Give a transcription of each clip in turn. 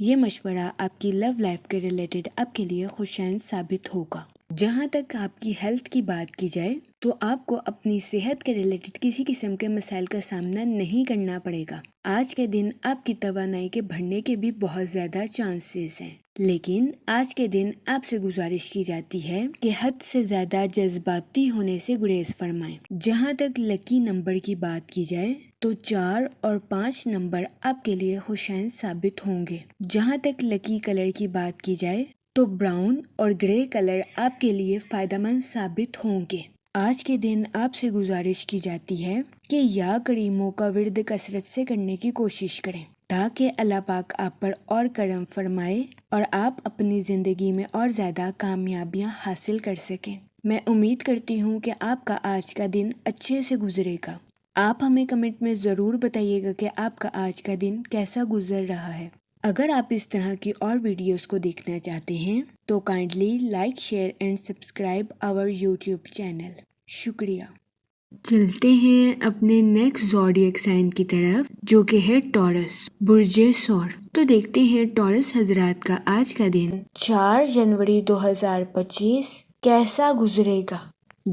یہ مشورہ آپ کی لو لائف کے ریلیٹڈ آپ کے لیے خوشائن ثابت ہوگا۔ جہاں تک آپ کی ہیلتھ کی بات کی جائے تو آپ کو اپنی صحت کے ریلیٹڈ کسی قسم کے مسائل کا سامنا نہیں کرنا پڑے گا۔ آج کے دن آپ کی توانائی کے بڑھنے کے بھی بہت زیادہ چانسز ہیں، لیکن آج کے دن آپ سے گزارش کی جاتی ہے کہ حد سے زیادہ جذباتی ہونے سے گریز فرمائیں۔ جہاں تک لکی نمبر کی بات کی جائے تو 4 اور 5 نمبر آپ کے لیے خوشائن ثابت ہوں گے۔ جہاں تک لکی کلر کی بات کی جائے تو براؤن اور گرے کلر آپ کے لیے فائدہ مند ثابت ہوں گے۔ آج کے دن آپ سے گزارش کی جاتی ہے کہ یا کریموں کا ورد کثرت سے کرنے کی کوشش کریں تاکہ اللہ پاک آپ پر اور کرم فرمائے اور آپ اپنی زندگی میں اور زیادہ کامیابیاں حاصل کر سکیں۔ میں امید کرتی ہوں کہ آپ کا آج کا دن اچھے سے گزرے گا۔ آپ ہمیں کمنٹ میں ضرور بتائیے گا کہ آپ کا آج کا دن کیسا گزر رہا ہے۔ اگر آپ اس طرح کی اور ویڈیوز کو دیکھنا چاہتے ہیں تو kindly like, share and subscribe our YouTube channel. شکریہ۔ چلتے ہیں اپنے نیکسٹ زوڈیک سائن کی طرف جو کہ ہے ٹورس، برج ثور۔ تو دیکھتے ہیں ٹورس حضرات کا آج کا دن 4 جنوری 2025 کیسا گزرے گا۔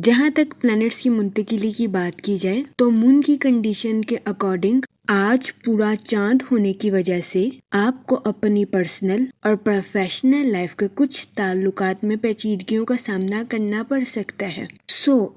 جہاں تک پلانٹس کی منتقلی کی بات کی جائے تو مون کی کنڈیشن کے اکارڈنگ آج پورا چاند ہونے کی وجہ سے آپ کو اپنی پرسنل اور پروفیشنل لائف کے کچھ تعلقات میں پیچیدگیوں کا سامنا کرنا پڑ سکتا ہے۔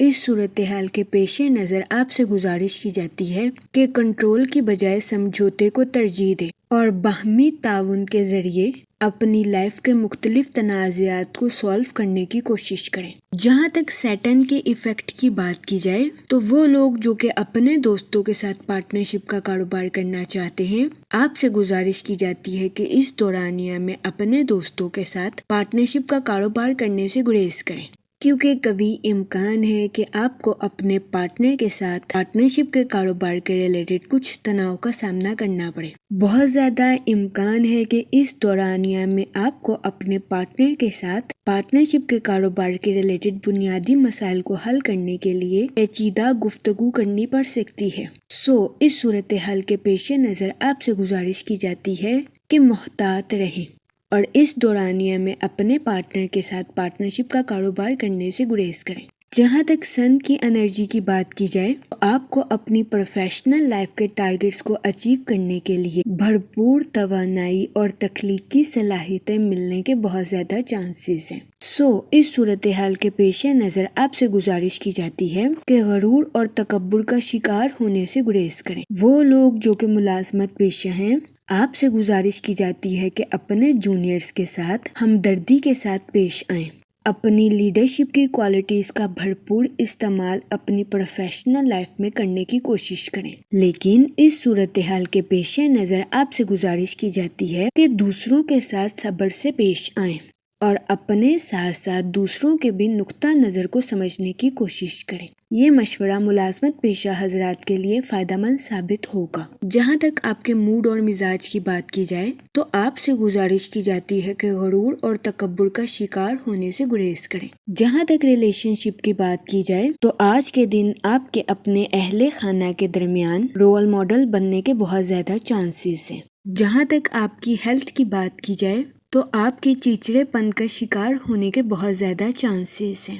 اس صورتحال کے پیش نظر آپ سے گزارش کی جاتی ہے کہ کنٹرول کی بجائے سمجھوتے کو ترجیح دیں اور باہمی تعاون کے ذریعے اپنی لائف کے مختلف تنازعات کو سالو کرنے کی کوشش کریں۔ جہاں تک سیٹرن کے ایفیکٹ کی بات کی جائے تو وہ لوگ جو کہ اپنے دوستوں کے ساتھ پارٹنرشپ کا کاروبار کرنا چاہتے ہیں، آپ سے گزارش کی جاتی ہے کہ اس دورانیہ میں اپنے دوستوں کے ساتھ پارٹنرشپ کا کاروبار کرنے سے گریز کریں، کیونکہ کبھی امکان ہے کہ آپ کو اپنے پارٹنر کے ساتھ پارٹنرشپ کے کاروبار کے ریلیٹڈ کچھ تناؤ کا سامنا کرنا پڑے۔ بہت زیادہ امکان ہے کہ اس دورانیہ میں آپ کو اپنے پارٹنر کے ساتھ پارٹنرشپ کے کاروبار کے ریلیٹڈ بنیادی مسائل کو حل کرنے کے لیے پیچیدہ گفتگو کرنی پڑ سکتی ہے۔ اس صورتحال کے پیش نظر آپ سے گزارش کی جاتی ہے کہ محتاط رہیں اور اس دورانیہ میں اپنے پارٹنر کے ساتھ پارٹنرشپ کا کاروبار کرنے سے گریز کریں۔ جہاں تک سن کی انرجی کی بات کی جائے تو آپ کو اپنی پروفیشنل لائف کے ٹارگٹس کو اچیو کرنے کے لیے بھرپور توانائی اور تخلیقی صلاحیتیں ملنے کے بہت زیادہ چانسز ہیں۔ اس صورتحال کے پیش نظر آپ سے گزارش کی جاتی ہے کہ غرور اور تکبر کا شکار ہونے سے گریز کریں۔ وہ لوگ جو کہ ملازمت پیشہ ہیں، آپ سے گزارش کی جاتی ہے کہ اپنے جونیئرز کے ساتھ ہمدردی کے ساتھ پیش آئیں۔ اپنی لیڈرشپ کی کوالٹیز کا بھرپور استعمال اپنی پروفیشنل لائف میں کرنے کی کوشش کریں، لیکن اس صورتحال کے پیش نظر آپ سے گزارش کی جاتی ہے کہ دوسروں کے ساتھ صبر سے پیش آئیں اور اپنے ساتھ ساتھ دوسروں کے بھی نقطہ نظر کو سمجھنے کی کوشش کریں۔ یہ مشورہ ملازمت پیشہ حضرات کے لیے فائدہ مند ثابت ہوگا۔ جہاں تک آپ کے موڈ اور مزاج کی بات کی جائے تو آپ سے گزارش کی جاتی ہے کہ غرور اور تکبر کا شکار ہونے سے گریز کریں۔ جہاں تک ریلیشن شپ کی بات کی جائے تو آج کے دن آپ کے اپنے اہل خانہ کے درمیان رول ماڈل بننے کے بہت زیادہ چانسز ہیں۔ جہاں تک آپ کی ہیلتھ کی بات کی جائے تو آپ کے چیچڑے پن کا شکار ہونے کے بہت زیادہ چانسز ہیں۔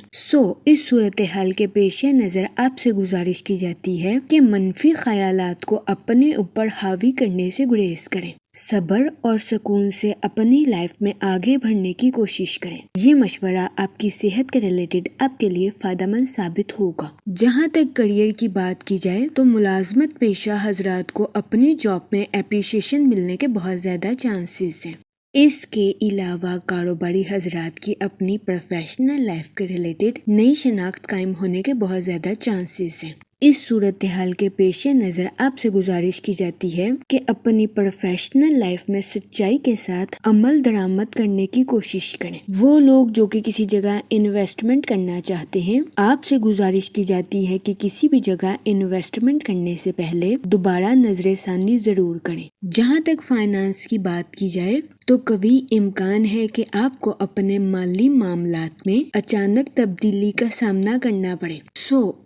اس صورتحال کے پیش نظر آپ سے گزارش کی جاتی ہے کہ منفی خیالات کو اپنے اوپر حاوی کرنے سے گریز کریں۔ صبر اور سکون سے اپنی لائف میں آگے بڑھنے کی کوشش کریں۔ یہ مشورہ آپ کی صحت کے ریلیٹڈ آپ کے لیے فائدہ مند ثابت ہوگا۔ جہاں تک کریئر کی بات کی جائے تو ملازمت پیشہ حضرات کو اپنی جاب میں اپریشیشن ملنے کے بہت زیادہ چانسز ہیں۔ اس کے علاوہ کاروباری حضرات کی اپنی پروفیشنل لائف کے ریلیٹڈ نئی شناخت قائم ہونے کے بہت زیادہ چانسز ہیں۔ اس صورتحال کے پیش نظر آپ سے گزارش کی جاتی ہے کہ اپنی پروفیشنل لائف میں سچائی کے ساتھ عمل درآمد کرنے کی کوشش کریں۔ وہ لوگ جو کہ کسی جگہ انویسٹمنٹ کرنا چاہتے ہیں، آپ سے گزارش کی جاتی ہے کہ کسی بھی جگہ انویسٹمنٹ کرنے سے پہلے دوبارہ نظر ثانی ضرور کریں۔ جہاں تک فائنانس کی بات کی جائے تو کبھی امکان ہے کہ آپ کو اپنے مالی معاملات میں اچانک تبدیلی کا سامنا کرنا پڑے۔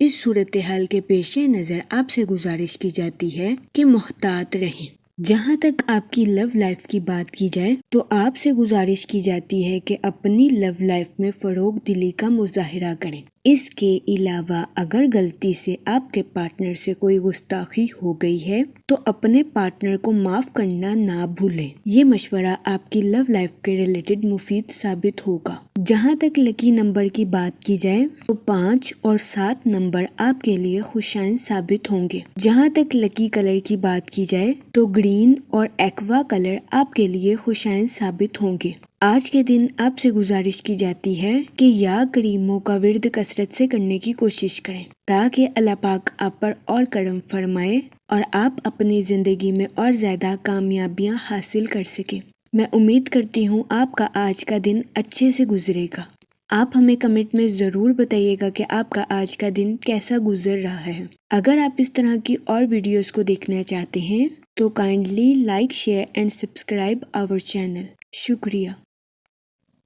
اس صورتحال کے پیش نظر آپ سے گزارش کی جاتی ہے کہ محتاط رہیں جہاں تک آپ کی لو لائف کی بات کی جائے تو آپ سے گزارش کی جاتی ہے کہ اپنی لو لائف میں فروغ دلی کا مظاہرہ کریں۔ اس کے علاوہ اگر غلطی سے آپ کے پارٹنر سے کوئی گستاخی ہو گئی ہے تو اپنے پارٹنر کو معاف کرنا نہ بھولیں۔ یہ مشورہ آپ کی لو لائف کے ریلیٹڈ مفید ثابت ہوگا۔ جہاں تک لکی نمبر کی بات کی جائے تو 5 اور 7 نمبر آپ کے لیے خوشائن ثابت ہوں گے۔ جہاں تک لکی کلر کی بات کی جائے تو گرین اور ایکوا کلر آپ کے لیے خوشائن ثابت ہوں گے۔ آج کے دن آپ سے گزارش کی جاتی ہے کہ یا کریموں کا ورد کثرت سے کرنے کی کوشش کریں تاکہ اللہ پاک آپ پر اور کرم فرمائے اور آپ اپنی زندگی میں اور زیادہ کامیابیاں حاصل کر سکیں۔ میں امید کرتی ہوں آپ کا آج کا دن اچھے سے گزرے گا۔ آپ ہمیں کمنٹ میں ضرور بتائیے گا کہ آپ کا آج کا دن کیسا گزر رہا ہے۔ اگر آپ اس طرح کی اور ویڈیوز کو دیکھنا چاہتے ہیں تو kindly like share and subscribe our channel. شکریہ۔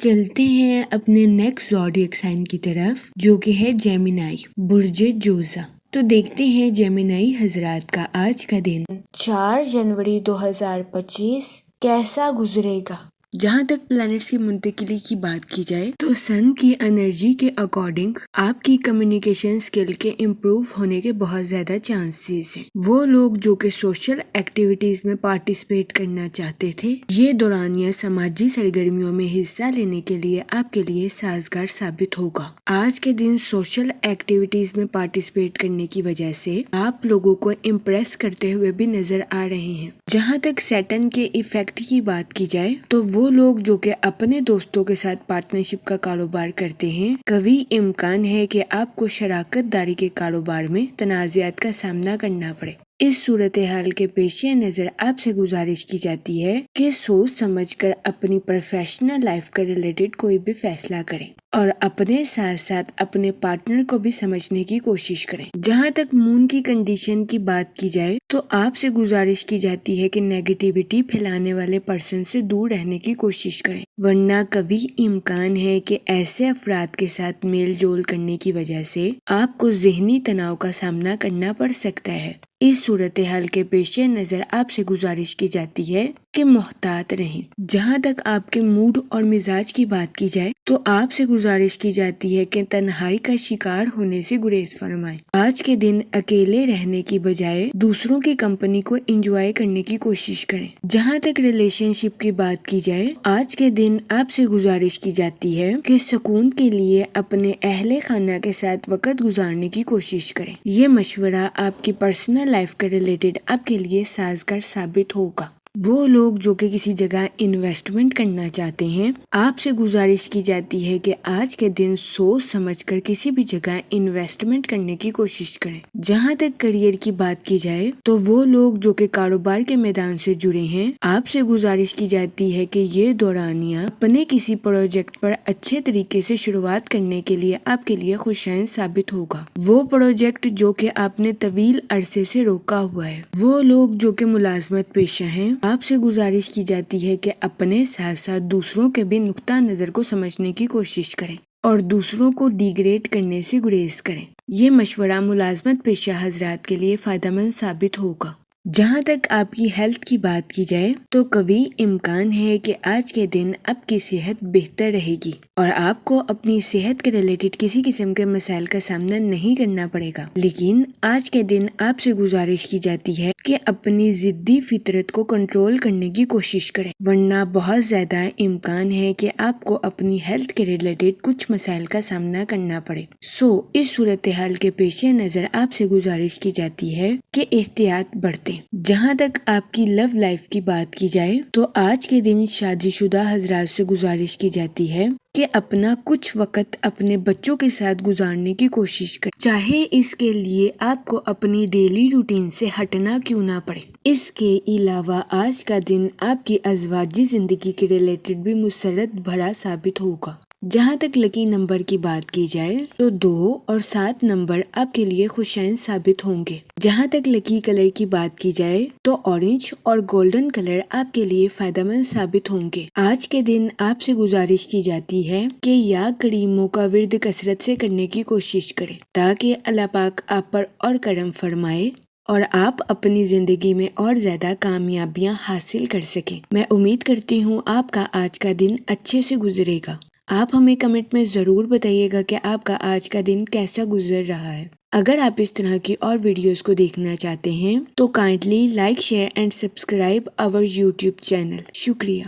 چلتے ہیں اپنے نیکسٹ زوڈیک سائن کی طرف جو کہ ہے جیمینائی، برج جوزا۔ تو دیکھتے ہیں جیمینائی حضرات کا آج کا دن 4 جنوری 2025 کیسا گزرے گا۔ جہاں تک پلانٹس کی منتقلی کی بات کی جائے تو سن کی انرجی کے اکارڈنگ آپ کی کمیونیکیشن سکل کے امپروو ہونے کے بہت زیادہ چانسز ہیں۔ وہ لوگ جو کہ سوشل ایکٹیویٹیز میں پارٹیسپیٹ کرنا چاہتے تھے، یہ دورانیہ سماجی سرگرمیوں میں حصہ لینے کے لیے آپ کے لیے سازگار ثابت ہوگا۔ آج کے دن سوشل ایکٹیویٹیز میں پارٹیسپیٹ کرنے کی وجہ سے آپ لوگوں کو امپریس کرتے ہوئے بھی نظر آ رہے ہیں۔ جہاں تک سیٹن کے ایفیکٹ کی بات کی جائے تو وہ لوگ جو کہ اپنے دوستوں کے ساتھ پارٹنرشپ کا کاروبار کرتے ہیں، قوی امکان ہے کہ آپ کو شراکت داری کے کاروبار میں تنازعات کا سامنا کرنا پڑے۔ اس صورتحال کے پیش نظر آپ سے گزارش کی جاتی ہے کہ سوچ سمجھ کر اپنی پروفیشنل لائف کا ریلیٹڈ کوئی بھی فیصلہ کریں اور اپنے ساتھ ساتھ اپنے پارٹنر کو بھی سمجھنے کی کوشش کریں۔ جہاں تک مون کی کنڈیشن کی بات کی جائے تو آپ سے گزارش کی جاتی ہے کہ نیگیٹیوٹی پھیلانے والے پرسن سے دور رہنے کی کوشش کریں، ورنہ قوی امکان ہے کہ ایسے افراد کے ساتھ میل جول کرنے کی وجہ سے آپ کو ذہنی تناؤ کا سامنا کرنا پڑ سکتا ہے۔ اس صورتحال کے پیش نظر آپ سے گزارش کی جاتی ہے کہ محتاط رہیں۔ جہاں تک آپ کے موڈ اور مزاج کی بات کی جائے تو آپ سے گزارش کی جاتی ہے کہ تنہائی کا شکار ہونے سے گریز فرمائیں۔ آج کے دن اکیلے رہنے کی بجائے دوسروں کی کمپنی کو انجوائے کرنے کی کوشش کریں۔ جہاں تک ریلیشن شپ کی بات کی جائے آج کے دن آپ سے گزارش کی جاتی ہے کہ سکون کے لیے اپنے اہل خانہ کے ساتھ وقت گزارنے کی کوشش کریں۔ یہ مشورہ آپ کی پرسنل لائف کے ریلیٹڈ آپ کے لیے سازگار ثابت ہوگا۔ وہ لوگ جو کہ کسی جگہ انویسٹمنٹ کرنا چاہتے ہیں، آپ سے گزارش کی جاتی ہے کہ آج کے دن سوچ سمجھ کر کسی بھی جگہ انویسٹمنٹ کرنے کی کوشش کریں۔ جہاں تک کریئر کی بات کی جائے تو وہ لوگ جو کہ کاروبار کے میدان سے جڑے ہیں، آپ سے گزارش کی جاتی ہے کہ یہ دورانیہ اپنے کسی پروجیکٹ پر اچھے طریقے سے شروعات کرنے کے لیے آپ کے لیے خوشائن ثابت ہوگا۔ وہ پروجیکٹ جو کہ آپ نے طویل عرصے سے روکا ہوا ہے، وہ لوگ جو کہ ملازمت پیشہ ہیں، آپ سے گزارش کی جاتی ہے کہ اپنے ساتھ ساتھ دوسروں کے بھی نقطہ نظر کو سمجھنے کی کوشش کریں اور دوسروں کو ڈیگریڈ کرنے سے گریز کریں۔ یہ مشورہ ملازمت پیشہ حضرات کے لیے فائدہ مند ثابت ہوگا۔ جہاں تک آپ کی ہیلتھ کی بات کی جائے تو قوی امکان ہے کہ آج کے دن آپ کی صحت بہتر رہے گی اور آپ کو اپنی صحت کے ریلیٹڈ کسی قسم کے مسائل کا سامنا نہیں کرنا پڑے گا، لیکن آج کے دن آپ سے گزارش کی جاتی ہے کہ اپنی ضدی فطرت کو کنٹرول کرنے کی کوشش کریں، ورنہ بہت زیادہ امکان ہے کہ آپ کو اپنی ہیلتھ کے ریلیٹڈ کچھ مسائل کا سامنا کرنا پڑے۔ اس صورتحال کے پیش نظر آپ سے گزارش کی جاتی ہے کہ احتیاط برتیں۔ جہاں تک آپ کی لو لائف کی بات کی جائے تو آج کے دن شادی شدہ حضرات سے گزارش کی جاتی ہے کہ اپنا کچھ وقت اپنے بچوں کے ساتھ گزارنے کی کوشش کریں، چاہے اس کے لیے آپ کو اپنی ڈیلی روٹین سے ہٹنا کیوں نہ پڑے۔ اس کے علاوہ آج کا دن آپ کی ازواجی زندگی کے ریلیٹڈ بھی مسرت بھرا ثابت ہوگا۔ جہاں تک لکی نمبر کی بات کی جائے تو 2 اور 7 نمبر آپ کے لیے خوشائن ثابت ہوں گے۔ جہاں تک لکی کلر کی بات کی جائے تو اورنج اور گولڈن کلر آپ کے لیے فائدہ مند ثابت ہوں گے۔ آج کے دن آپ سے گزارش کی جاتی ہے کہ یا کریموں کا ورد کثرت سے کرنے کی کوشش کریں تاکہ اللہ پاک آپ پر اور کرم فرمائے اور آپ اپنی زندگی میں اور زیادہ کامیابیاں حاصل کر سکیں۔ میں امید کرتی ہوں آپ کا آج کا دن اچھے سے گزرے گا۔ آپ ہمیں کمنٹ میں ضرور بتائیے گا کہ آپ کا آج کا دن کیسا گزر رہا ہے۔ اگر آپ اس طرح کی اور ویڈیوز کو دیکھنا چاہتے ہیں تو kindly like, share and subscribe our YouTube channel. شکریہ۔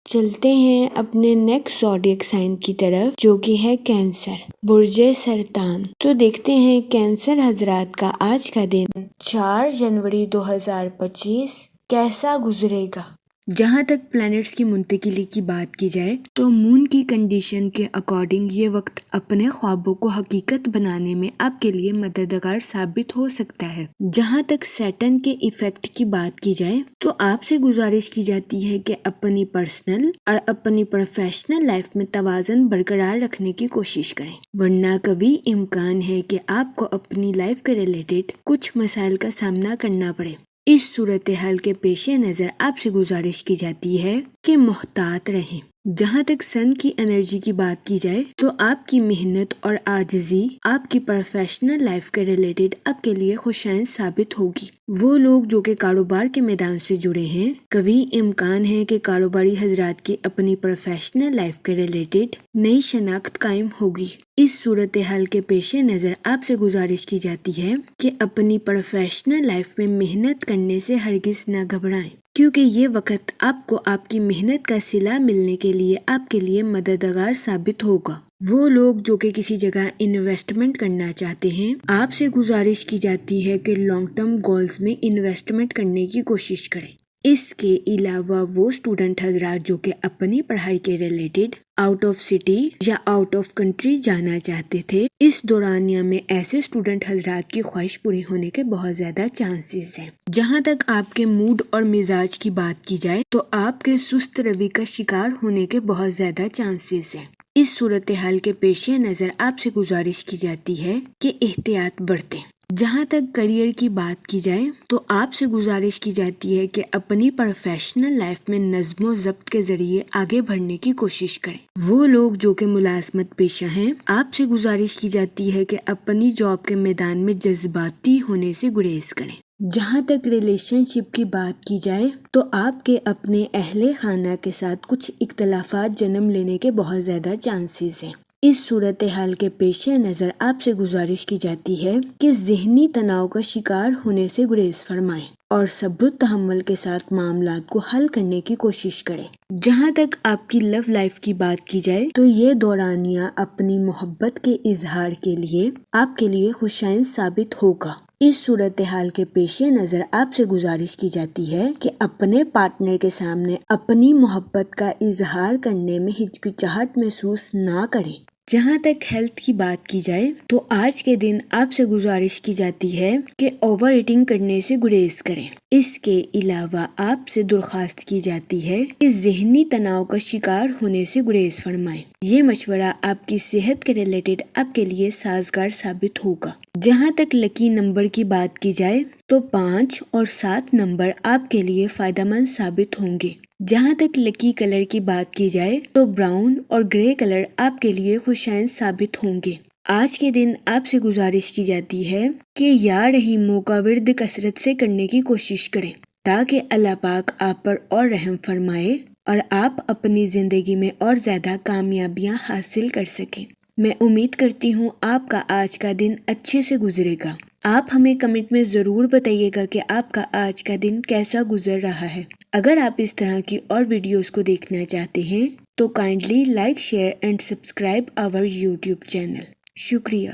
چلتے ہیں اپنے نیکسٹ زوڈیک سائن کی طرف، جو کہ ہے کینسر، برج سرطان۔ تو دیکھتے ہیں کینسر حضرات کا آج کا دن 4 جنوری 2025 کیسا گزرے گا۔ جہاں تک پلانٹس کی منتقلی کی بات کی جائے تو مون کی کنڈیشن کے اکارڈنگ یہ وقت اپنے خوابوں کو حقیقت بنانے میں آپ کے لیے مددگار ثابت ہو سکتا ہے۔ جہاں تک سیٹرن کے ایفیکٹ کی بات کی جائے تو آپ سے گزارش کی جاتی ہے کہ اپنی پرسنل اور اپنی پروفیشنل لائف میں توازن برقرار رکھنے کی کوشش کریں، ورنہ کبھی امکان ہے کہ آپ کو اپنی لائف کے ریلیٹڈ کچھ مسائل کا سامنا کرنا پڑے۔ اس صورتحال کے پیش نظر آپ سے گزارش کی جاتی ہے کہ محتاط رہیں۔ جہاں تک سن کی انرجی کی بات کی جائے تو آپ کی محنت اور عاجزی آپ کی پروفیشنل لائف کے ریلیٹڈ آپ کے لیے خوشائن ثابت ہوگی۔ وہ لوگ جو کہ کاروبار کے میدان سے جڑے ہیں، کبھی امکان ہے کہ کاروباری حضرات کی اپنی پروفیشنل لائف کے ریلیٹڈ نئی شناخت قائم ہوگی۔ اس صورتحال کے پیش نظر آپ سے گزارش کی جاتی ہے کہ اپنی پروفیشنل لائف میں محنت کرنے سے ہرگز نہ گھبرائیں، کیونکہ یہ وقت آپ کو آپ کی محنت کا صلہ ملنے کے لیے آپ کے لیے مددگار ثابت ہوگا۔ وہ لوگ جو کہ کسی جگہ انویسٹمنٹ کرنا چاہتے ہیں، آپ سے گزارش کی جاتی ہے کہ لانگ ٹرم گولز میں انویسٹمنٹ کرنے کی کوشش کریں۔ اس کے علاوہ وہ اسٹوڈنٹ حضرات جو کہ اپنی پڑھائی کے ریلیٹڈ آؤٹ آف سٹی یا آؤٹ آف کنٹری جانا چاہتے تھے، اس دورانیہ میں ایسے اسٹوڈنٹ حضرات کی خواہش پوری ہونے کے بہت زیادہ چانسز ہیں۔ جہاں تک آپ کے موڈ اور مزاج کی بات کی جائے تو آپ کے سست روی کا شکار ہونے کے بہت زیادہ چانسز ہیں۔ اس صورتحال کے پیش نظر آپ سے گزارش کی جاتی ہے کہ احتیاط برتیں۔ جہاں تک کریئر کی بات کی جائے تو آپ سے گزارش کی جاتی ہے کہ اپنی پروفیشنل لائف میں نظم و ضبط کے ذریعے آگے بڑھنے کی کوشش کریں۔ وہ لوگ جو کہ ملازمت پیشہ ہیں، آپ سے گزارش کی جاتی ہے کہ اپنی جاب کے میدان میں جذباتی ہونے سے گریز کریں۔ جہاں تک ریلیشن شپ کی بات کی جائے تو آپ کے اپنے اہل خانہ کے ساتھ کچھ اختلافات جنم لینے کے بہت زیادہ چانسز ہیں۔ اس صورتحال کے پیش نظر آپ سے گزارش کی جاتی ہے کہ ذہنی تناؤ کا شکار ہونے سے گریز فرمائیں اور صبر تحمل کے ساتھ معاملات کو حل کرنے کی کوشش کریں۔ جہاں تک آپ کی لو لائف کی بات کی جائے تو یہ دورانیہ اپنی محبت کے اظہار کے لیے آپ کے لیے خوشائن ثابت ہوگا۔ اس صورتحال کے پیش نظر آپ سے گزارش کی جاتی ہے کہ اپنے پارٹنر کے سامنے اپنی محبت کا اظہار کرنے میں ہچکچاہٹ محسوس نہ کریں۔ جہاں تک ہیلتھ کی بات کی جائے تو آج کے دن آپ سے گزارش کی جاتی ہے کہ اوور ایٹنگ کرنے سے گریز کریں۔ اس کے علاوہ آپ سے درخواست کی جاتی ہے کہ ذہنی تناؤ کا شکار ہونے سے گریز فرمائیں۔ یہ مشورہ آپ کی صحت کے ریلیٹڈ آپ کے لیے سازگار ثابت ہوگا۔ جہاں تک لکی نمبر کی بات کی جائے تو 5 اور 7 نمبر آپ کے لیے فائدہ مند ثابت ہوں گے۔ جہاں تک لکی کلر کی بات کی جائے تو براؤن اور گرے کلر آپ کے لیے خوشائن ثابت ہوں گے۔ آج کے دن آپ سے گزارش کی جاتی ہے کہ یا رحیموں کا ورد کثرت سے کرنے کی کوشش کریں تاکہ اللہ پاک آپ پر اور رحم فرمائے اور آپ اپنی زندگی میں اور زیادہ کامیابیاں حاصل کر سکیں۔ میں امید کرتی ہوں آپ کا آج کا دن اچھے سے گزرے گا۔ آپ ہمیں کمنٹ میں ضرور بتائیے گا کہ آپ کا آج کا دن کیسا گزر رہا ہے۔ اگر آپ اس طرح کی اور ویڈیوز کو دیکھنا چاہتے ہیں تو kindly like, share and subscribe our YouTube channel. شکریہ۔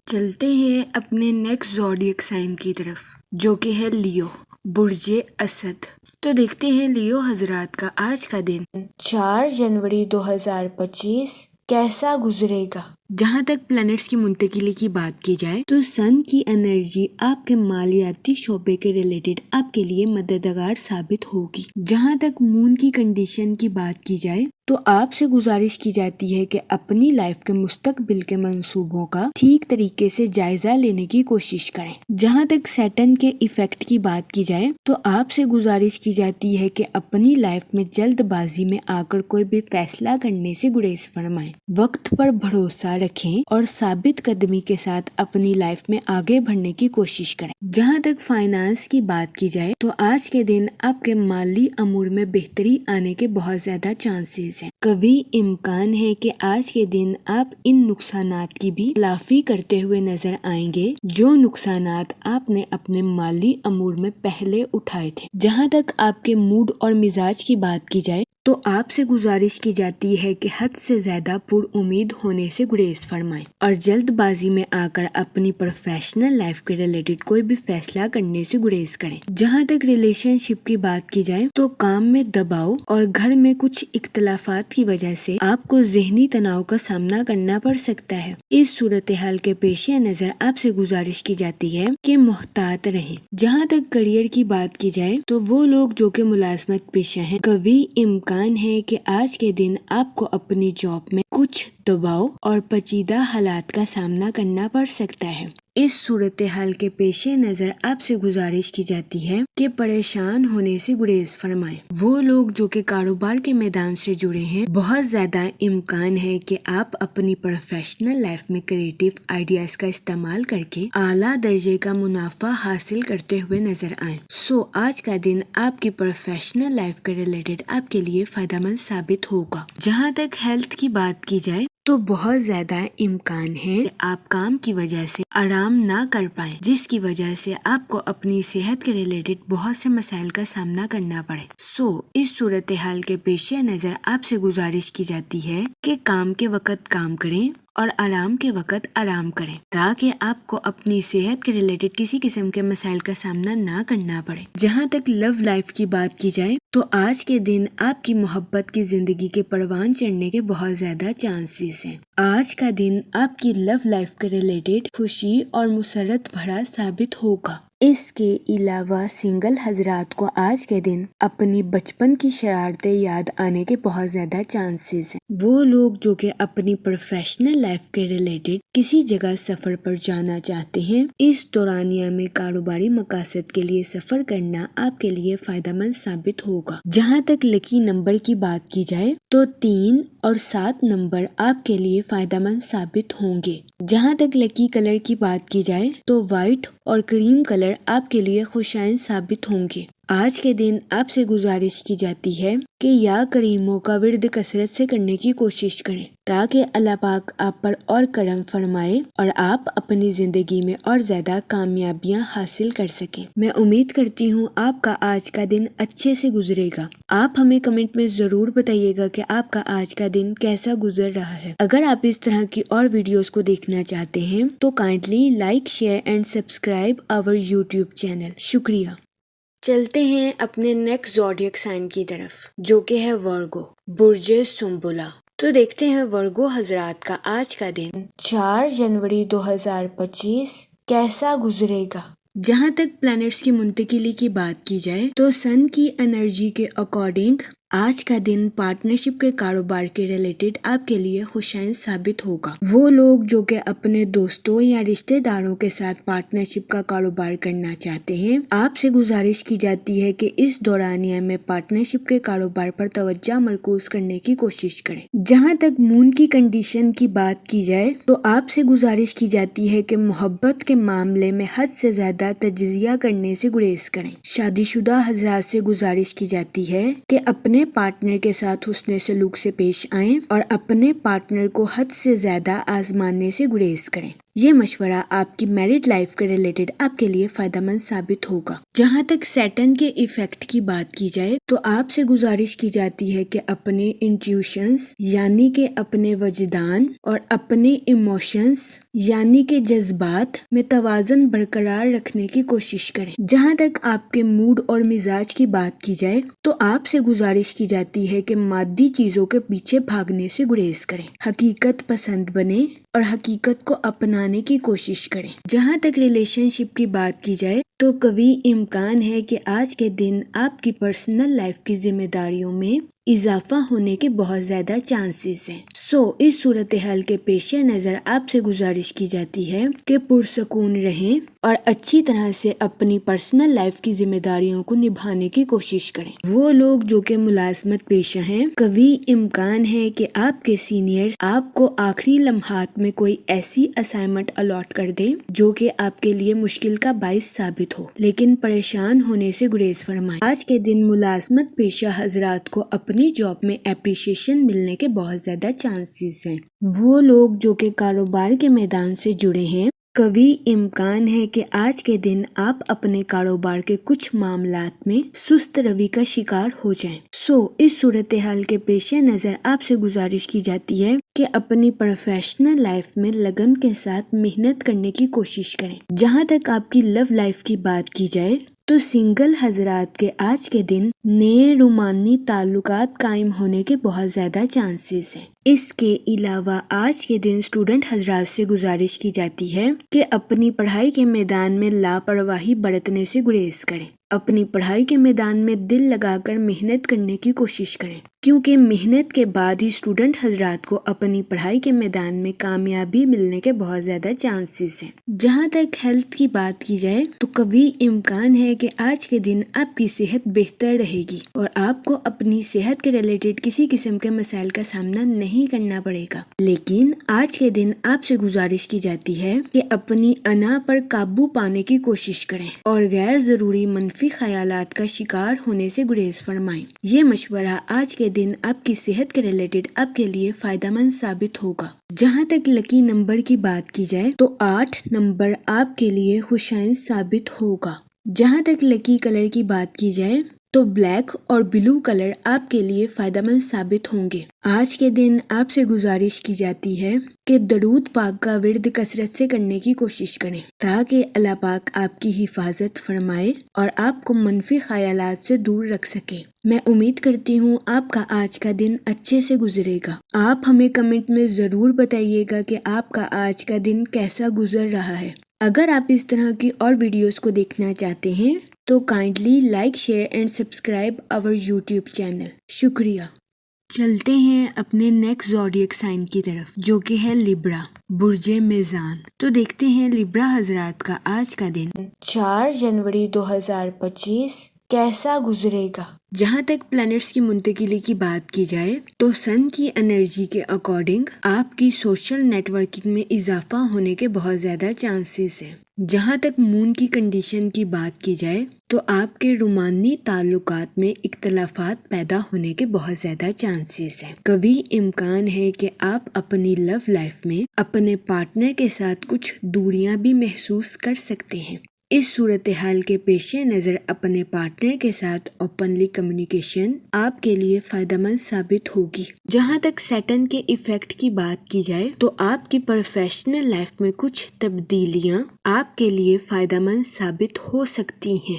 چلتے ہیں اپنے نیکسٹ زوڈیک سائن کی طرف، جو کہ ہے لیو، برج اسد۔ تو دیکھتے ہیں لیو حضرات کا آج کا دن 4 جنوری 2025 کیسا گزرے گا۔ جہاں تک پلانٹس کی منتقلی کی بات کی جائے تو سن کی انرجی آپ کے مالیاتی شعبے کے ریلیٹڈ آپ کے لیے مددگار ثابت ہوگی۔ جہاں تک مون کی کنڈیشن کی بات کی جائے تو آپ سے گزارش کی جاتی ہے کہ اپنی لائف کے مستقبل کے منصوبوں کا ٹھیک طریقے سے جائزہ لینے کی کوشش کریں۔ جہاں تک سیٹرن کے ایفیکٹ کی بات کی جائے تو آپ سے گزارش کی جاتی ہے کہ اپنی لائف میں جلد بازی میں آ کر کوئی بھی فیصلہ کرنے سے گریز فرمائیں۔ وقت پر بھروسہ حوصلہ رکھیں اور ثابت قدمی کے ساتھ اپنی لائف میں آگے بڑھنے کی کوشش کریں۔ جہاں تک فائنانس کی بات کی جائے تو آج کے دن آپ کے مالی امور میں بہتری آنے کے بہت زیادہ چانسز ہیں۔ کبھی امکان ہے کہ آج کے دن آپ ان نقصانات کی بھی تلافی کرتے ہوئے نظر آئیں گے جو نقصانات آپ نے اپنے مالی امور میں پہلے اٹھائے تھے۔ جہاں تک آپ کے موڈ اور مزاج کی بات کی جائے تو آپ سے گزارش کی جاتی ہے کہ حد سے زیادہ پر امید ہونے سے گریز فرمائیں اور جلد بازی میں آ کر اپنی پروفیشنل لائف کے ریلیٹڈ کوئی بھی فیصلہ کرنے سے گریز کریں۔ جہاں تک ریلیشن شپ کی بات کی جائے تو کام میں دباؤ اور گھر میں کچھ اختلافات کی وجہ سے آپ کو ذہنی تناؤ کا سامنا کرنا پڑ سکتا ہے۔ اس صورتحال کے پیش نظر آپ سے گزارش کی جاتی ہے کہ محتاط رہیں۔ جہاں تک کریئر کی بات کی جائے تو وہ لوگ جو کہ ملازمت پیشہ ہیں، کبھی امکان ہے کہ آج کے دن آپ کو اپنی جاب میں کچھ دباؤ اور پیچیدہ حالات کا سامنا کرنا پڑ سکتا ہے۔ اس صورتحال کے پیش نظر آپ سے گزارش کی جاتی ہے کہ پریشان ہونے سے گریز فرمائیں۔ وہ لوگ جو کہ کاروبار کے میدان سے جڑے ہیں، بہت زیادہ امکان ہے کہ آپ اپنی پروفیشنل لائف میں کریٹیو آئیڈیاز کا استعمال کر کے اعلیٰ درجے کا منافع حاصل کرتے ہوئے نظر آئیں۔ آج کا دن آپ کی پروفیشنل لائف کے ریلیٹڈ آپ کے لیے فائدہ مند ثابت ہوگا۔ جہاں تک ہیلتھ کی بات کی جائے تو بہت زیادہ امکان ہے کہ آپ کام کی وجہ سے آرام نہ کر پائیں، جس کی وجہ سے آپ کو اپنی صحت کے ریلیٹڈ بہت سے مسائل کا سامنا کرنا پڑے۔ اس صورتحال کے پیش نظر آپ سے گزارش کی جاتی ہے کہ کام کے وقت کام کریں اور آرام کے وقت آرام کریں تاکہ آپ کو اپنی صحت کے ریلیٹڈ کسی قسم کے مسائل کا سامنا نہ کرنا پڑے۔ جہاں تک لو لائف کی بات کی جائے تو آج کے دن آپ کی محبت کی زندگی کے پروان چڑھنے کے بہت زیادہ چانسز ہیں۔ آج کا دن آپ کی لو لائف کے ریلیٹڈ خوشی اور مسرت بھرا ثابت ہوگا۔ اس کے علاوہ سنگل حضرات کو آج کے دن اپنی بچپن کی شرارتیں یاد آنے کے بہت زیادہ چانسز ہیں۔ وہ لوگ جو کہ اپنی پروفیشنل لائف کے ریلیٹڈ کسی جگہ سفر پر جانا چاہتے ہیں، اس دورانیہ میں کاروباری مقاصد کے لیے سفر کرنا آپ کے لیے فائدہ مند ثابت ہوگا۔ جہاں تک لکی نمبر کی بات کی جائے تو 3 اور 7 نمبر آپ کے لیے فائدہ مند ثابت ہوں گے۔ جہاں تک لکی کلر کی بات کی جائے تو وائٹ اور کریم کلر آپ کے لیے خوشائن ثابت ہوں گے۔ آج کے دن آپ سے گزارش کی جاتی ہے کہ یا کریموں کا ورد کثرت سے کرنے کی کوشش کریں تاکہ اللہ پاک آپ پر اور کرم فرمائے اور آپ اپنی زندگی میں اور زیادہ کامیابیاں حاصل کر سکیں۔ میں امید کرتی ہوں آپ کا آج کا دن اچھے سے گزرے گا۔ آپ ہمیں کمنٹ میں ضرور بتائیے گا کہ آپ کا آج کا دن کیسا گزر رہا ہے۔ اگر آپ اس طرح کی اور ویڈیوز کو دیکھنا چاہتے ہیں تو kindly like, share and subscribe our YouTube channel. شکریہ۔ چلتے ہیں اپنے نیکسٹ زوڈیک سائن کی طرف جو کہ ہے ورگو، برج سنبلا۔ تو دیکھتے ہیں ورگو حضرات کا آج کا دن 4 جنوری 2025 کیسا گزرے گا۔ جہاں تک پلانٹس کی منتقلی کی بات کی جائے تو سن کی انرجی کے اکارڈنگ آج کا دن پارٹنرشپ کے کاروبار کے ریلیٹڈ آپ کے لیے خوشائن ثابت ہوگا۔ وہ لوگ جو کہ اپنے دوستوں یا رشتہ داروں کے ساتھ پارٹنرشپ کا کاروبار کرنا چاہتے ہیں، آپ سے گزارش کی جاتی ہے کہ اس دورانیہ میں پارٹنرشپ کے کاروبار پر توجہ مرکوز کرنے کی کوشش کریں۔ جہاں تک مون کی کنڈیشن کی بات کی جائے تو آپ سے گزارش کی جاتی ہے کہ محبت کے معاملے میں حد سے زیادہ تجزیہ کرنے سے گریز کریں۔ شادی شدہ حضرات سے گزارش کی جاتی ہے کہ اپنے پارٹنر کے ساتھ حسن سلوک سے پیش آئیں اور اپنے پارٹنر کو حد سے زیادہ آزمانے سے گریز کریں۔ یہ مشورہ آپ کی میرڈ لائف کے ریلیٹڈ آپ کے لیے فائدہ مند ثابت ہوگا۔ جہاں تک سیٹن کے ایفیکٹ کی بات کی جائے تو آپ سے گزارش کی جاتی ہے کہ اپنے انٹیوشنز یعنی کہ اپنے وجدان اور اپنے ایموشنز یعنی کہ جذبات میں توازن برقرار رکھنے کی کوشش کریں۔ جہاں تک آپ کے موڈ اور مزاج کی بات کی جائے تو آپ سے گزارش کی جاتی ہے کہ مادی چیزوں کے پیچھے بھاگنے سے گریز کریں، حقیقت پسند بنیں اور حقیقت کو اپنانے کی کوشش کریں۔ جہاں تک ریلیشن شپ کی بات کی جائے تو کبھی امکان ہے کہ آج کے دن آپ کی پرسنل لائف کی ذمہ داریوں میں اضافہ ہونے کے بہت زیادہ چانسز ہیں۔ اس صورتحال کے پیش نظر آپ سے گزارش کی جاتی ہے کہ پرسکون رہیں اور اچھی طرح سے اپنی پرسنل لائف کی ذمہ داریوں کو نبھانے کی کوشش کریں۔ وہ لوگ جو کہ ملازمت پیشہ ہیں، کبھی امکان ہے کہ آپ کے سینئرز آپ کو آخری لمحات میں کوئی ایسی اسائنمنٹ الاٹ کر دیں جو کہ آپ کے لیے مشکل کا باعث ثابت ہو، لیکن پریشان ہونے سے گریز فرمائیں۔ آج کے دن ملازمت پیشہ حضرات کو اپنی جاب میں اپریشیشن ملنے کے بہت زیادہ چانسز ہیں۔ وہ لوگ جو کہ کاروبار کے میدان سے جڑے ہیں، کبھی امکان ہے کہ آج کے دن آپ اپنے کاروبار کے کچھ معاملات میں سست روی کا شکار ہو جائیں۔ اس صورتحال کے پیش نظر آپ سے گزارش کی جاتی ہے کہ اپنی پروفیشنل لائف میں لگن کے ساتھ محنت کرنے کی کوشش کریں۔ جہاں تک آپ کی لو لائف کی بات کی جائے تو سنگل حضرات کے آج کے دن نئے رومانی تعلقات قائم ہونے کے بہت زیادہ چانسز ہیں۔ اس کے علاوہ آج کے دن اسٹوڈنٹ حضرات سے گزارش کی جاتی ہے کہ اپنی پڑھائی کے میدان میں لاپرواہی برتنے سے گریز کریں۔ اپنی پڑھائی کے میدان میں دل لگا کر محنت کرنے کی کوشش کریں، کیونکہ محنت کے بعد ہی اسٹوڈنٹ حضرات کو اپنی پڑھائی کے میدان میں کامیابی ملنے کے بہت زیادہ چانسز ہیں۔ جہاں تک ہیلتھ کی بات کی جائے تو کبھی امکان ہے کہ آج کے دن آپ کی صحت بہتر رہے گی اور آپ کو اپنی صحت کے ریلیٹڈ کسی قسم کے مسائل کا سامنا نہیں کرنا پڑے گا، لیکن آج کے دن آپ سے گزارش کی جاتی ہے کہ اپنی انا پر قابو پانے کی کوشش کریں اور غیر ضروری منفی خیالات کا شکار ہونے سے گریز فرمائیں۔ یہ مشورہ آج کے دن آپ کی صحت کے ریلیٹڈ آپ کے لیے فائدہ مند ثابت ہوگا۔ جہاں تک لکی نمبر کی بات کی جائے تو 8 نمبر آپ کے لیے خوشائن ثابت ہوگا۔ جہاں تک لکی کلر کی بات کی جائے تو بلیک اور بلو کلر آپ کے لیے فائدہ مند ثابت ہوں گے۔ آج کے دن آپ سے گزارش کی جاتی ہے کہ درود پاک کا ورد کثرت سے کرنے کی کوشش کریں تاکہ اللہ پاک آپ کی حفاظت فرمائے اور آپ کو منفی خیالات سے دور رکھ سکے۔ میں امید کرتی ہوں آپ کا آج کا دن اچھے سے گزرے گا۔ آپ ہمیں کمنٹ میں ضرور بتائیے گا کہ آپ کا آج کا دن کیسا گزر رہا ہے۔ اگر آپ اس طرح کی اور ویڈیوز کو دیکھنا چاہتے ہیں تو kindly like, share and subscribe our YouTube channel. شکریہ۔ چلتے ہیں اپنے نیکسٹ زوڈیک سائن کی طرف جو کہ ہے لیبرا، برج میزان۔ تو دیکھتے ہیں لیبرا حضرات کا آج کا دن 4 جنوری 2025 کیسا گزرے گا۔ جہاں تک پلانٹس کی منتقلی کی بات کی جائے تو سن کی انرجی کے اکارڈنگ آپ کی سوشل نیٹ ورکنگ میں اضافہ ہونے کے بہت زیادہ چانسز ہیں۔ جہاں تک مون کی کنڈیشن کی بات کی جائے تو آپ کے رومانی تعلقات میں اختلافات پیدا ہونے کے بہت زیادہ چانسز ہیں۔ کبھی امکان ہے کہ آپ اپنی لو لائف میں اپنے پارٹنر کے ساتھ کچھ دوریاں بھی محسوس کر سکتے ہیں۔ اس صورتحال کے پیش نظر اپنے پارٹنر کے ساتھ اوپنلی کمیونیکیشن آپ کے لیے فائدہ مند ثابت ہوگی۔ جہاں تک سیٹن کے ایفیکٹ کی بات کی جائے تو آپ کی پروفیشنل لائف میں کچھ تبدیلیاں آپ کے لیے فائدہ مند ثابت ہو سکتی ہیں۔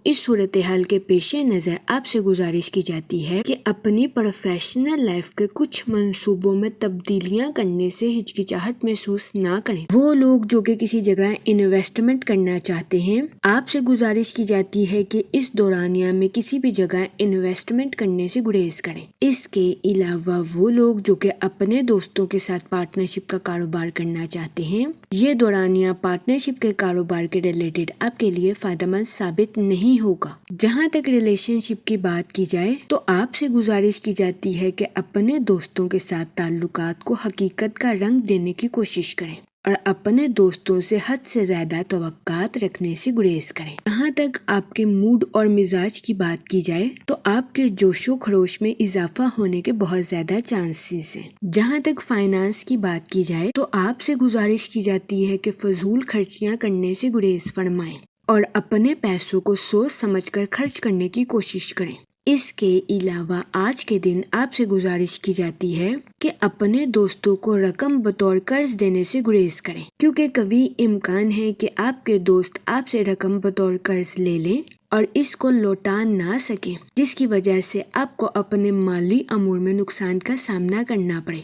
اس صورتحال کے پیش نظر آپ سے گزارش کی جاتی ہے کہ اپنی پروفیشنل لائف کے کچھ منصوبوں میں تبدیلیاں کرنے سے ہچکچاہٹ محسوس نہ کریں۔ وہ لوگ جو کہ کسی جگہ انویسٹمنٹ کرنا چاہتے ہیں، آپ سے گزارش کی جاتی ہے کہ اس دورانیہ میں کسی بھی جگہ انویسٹمنٹ کرنے سے گریز کریں۔ اس کے علاوہ وہ لوگ جو کہ اپنے دوستوں کے ساتھ پارٹنرشپ کا کاروبار کرنا چاہتے ہیں، یہ دورانیہ پارٹنرشپ کے کاروبار کے ریلیٹڈ آپ کے لیے فائدہ مند ثابت نہیں ہوگا۔ جہاں تک ریلیشن شپ کی بات کی جائے تو آپ سے گزارش کی جاتی ہے کہ اپنے دوستوں کے ساتھ تعلقات کو حقیقت کا رنگ دینے کی کوشش کریں اور اپنے دوستوں سے حد سے زیادہ توقعات رکھنے سے گریز کریں۔ جہاں تک آپ کے موڈ اور مزاج کی بات کی جائے تو آپ کے جوش و خروش میں اضافہ ہونے کے بہت زیادہ چانسز ہیں۔ جہاں تک فائنانس کی بات کی جائے تو آپ سے گزارش کی جاتی ہے کہ فضول خرچیاں کرنے سے گریز فرمائیں اور اپنے پیسوں کو سوچ سمجھ کر خرچ کرنے کی کوشش کریں۔ اس کے علاوہ آج کے دن آپ سے گزارش کی جاتی ہے کہ اپنے دوستوں کو رقم بطور قرض دینے سے گریز کریں، کیونکہ کبھی امکان ہے کہ آپ کے دوست آپ سے رقم بطور قرض لے لیں اور اس کو لوٹا نہ سکیں، جس کی وجہ سے آپ کو اپنے مالی امور میں نقصان کا سامنا کرنا پڑے۔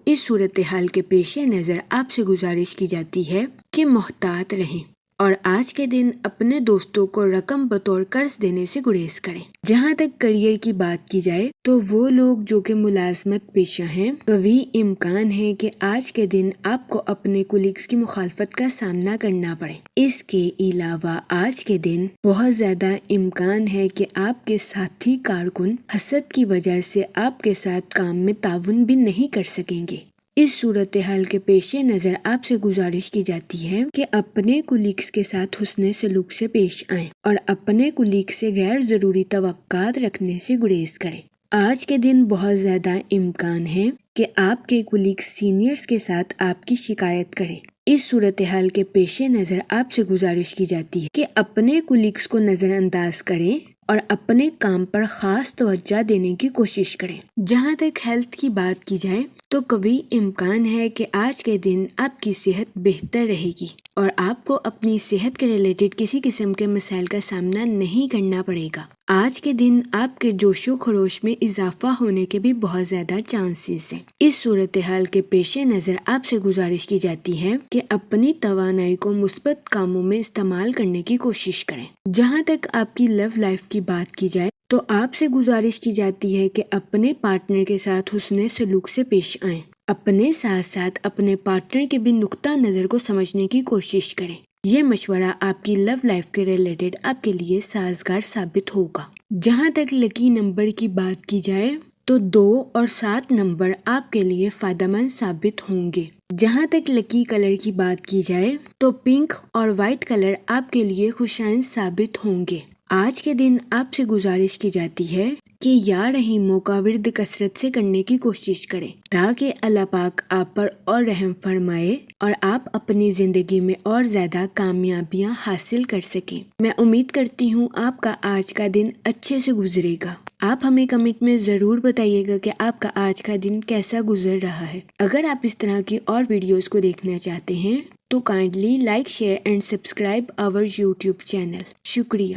اس صورتحال کے پیش نظر آپ سے گزارش کی جاتی ہے کہ محتاط رہیں۔ اور آج کے دن اپنے دوستوں کو رقم بطور قرض دینے سے گریز کریں۔ جہاں تک کریئر کی بات کی جائے تو وہ لوگ جو کہ ملازمت پیشہ ہیں، قوی امکان ہے کہ آج کے دن آپ کو اپنے کولیگز کی مخالفت کا سامنا کرنا پڑے۔ اس کے علاوہ آج کے دن بہت زیادہ امکان ہے کہ آپ کے ساتھی کارکن حسد کی وجہ سے آپ کے ساتھ کام میں تعاون بھی نہیں کر سکیں گے۔ اس صورتحال کے پیش نظر آپ سے گزارش کی جاتی ہے کہ اپنے کولیگز کے ساتھ حسن سلوک سے پیش آئیں اور اپنے کولیگ سے غیر ضروری توقعات رکھنے سے گریز کریں۔ آج کے دن بہت زیادہ امکان ہے کہ آپ کے کولیگ سینئرز کے ساتھ آپ کی شکایت کریں۔ اس صورتحال کے پیش نظر آپ سے گزارش کی جاتی ہے کہ اپنے کولیگز کو نظر انداز کریں اور اپنے کام پر خاص توجہ دینے کی کوشش کریں۔ جہاں تک ہیلتھ کی بات کی جائے تو قوی امکان ہے کہ آج کے دن آپ کی صحت بہتر رہے گی اور آپ کو اپنی صحت کے ریلیٹڈ کسی قسم کے مسائل کا سامنا نہیں کرنا پڑے گا۔ آج کے دن آپ کے جوش و خروش میں اضافہ ہونے کے بھی بہت زیادہ چانسز ہیں۔ اس صورتحال کے پیش نظر آپ سے گزارش کی جاتی ہے کہ اپنی توانائی کو مثبت کاموں میں استعمال کرنے کی کوشش کریں۔ جہاں تک آپ کی لو لائف کی بات کی جائے تو آپ سے گزارش کی جاتی ہے کہ اپنے پارٹنر کے ساتھ حسن سلوک سے پیش آئیں۔ اپنے ساتھ ساتھ اپنے پارٹنر کے بھی نقطہ نظر کو سمجھنے کی کوشش کریں۔ یہ مشورہ آپ کی لو لائف کے ریلیٹڈ آپ کے لیے سازگار ثابت ہوگا۔ جہاں تک لکی نمبر کی بات کی جائے تو 2 اور 7 نمبر آپ کے لیے فائدہ مند ثابت ہوں گے۔ جہاں تک لکی کلر کی بات کی جائے تو پنک اور وائٹ کلر آپ کے لیے خوشائند ثابت ہوں گے۔ آج کے دن آپ سے گزارش کی جاتی ہے کہ یا رحیموں کا ورد کثرت سے کرنے کی کوشش کریں تاکہ اللہ پاک آپ پر اور رحم فرمائے اور آپ اپنی زندگی میں اور زیادہ کامیابیاں حاصل کر سکیں۔ میں امید کرتی ہوں آپ کا آج کا دن اچھے سے گزرے گا۔ آپ ہمیں کمنٹ میں ضرور بتائیے گا کہ آپ کا آج کا دن کیسا گزر رہا ہے۔ اگر آپ اس طرح کی اور ویڈیوز کو دیکھنا چاہتے ہیں تو kindly like share and subscribe our YouTube channel. شکریہ۔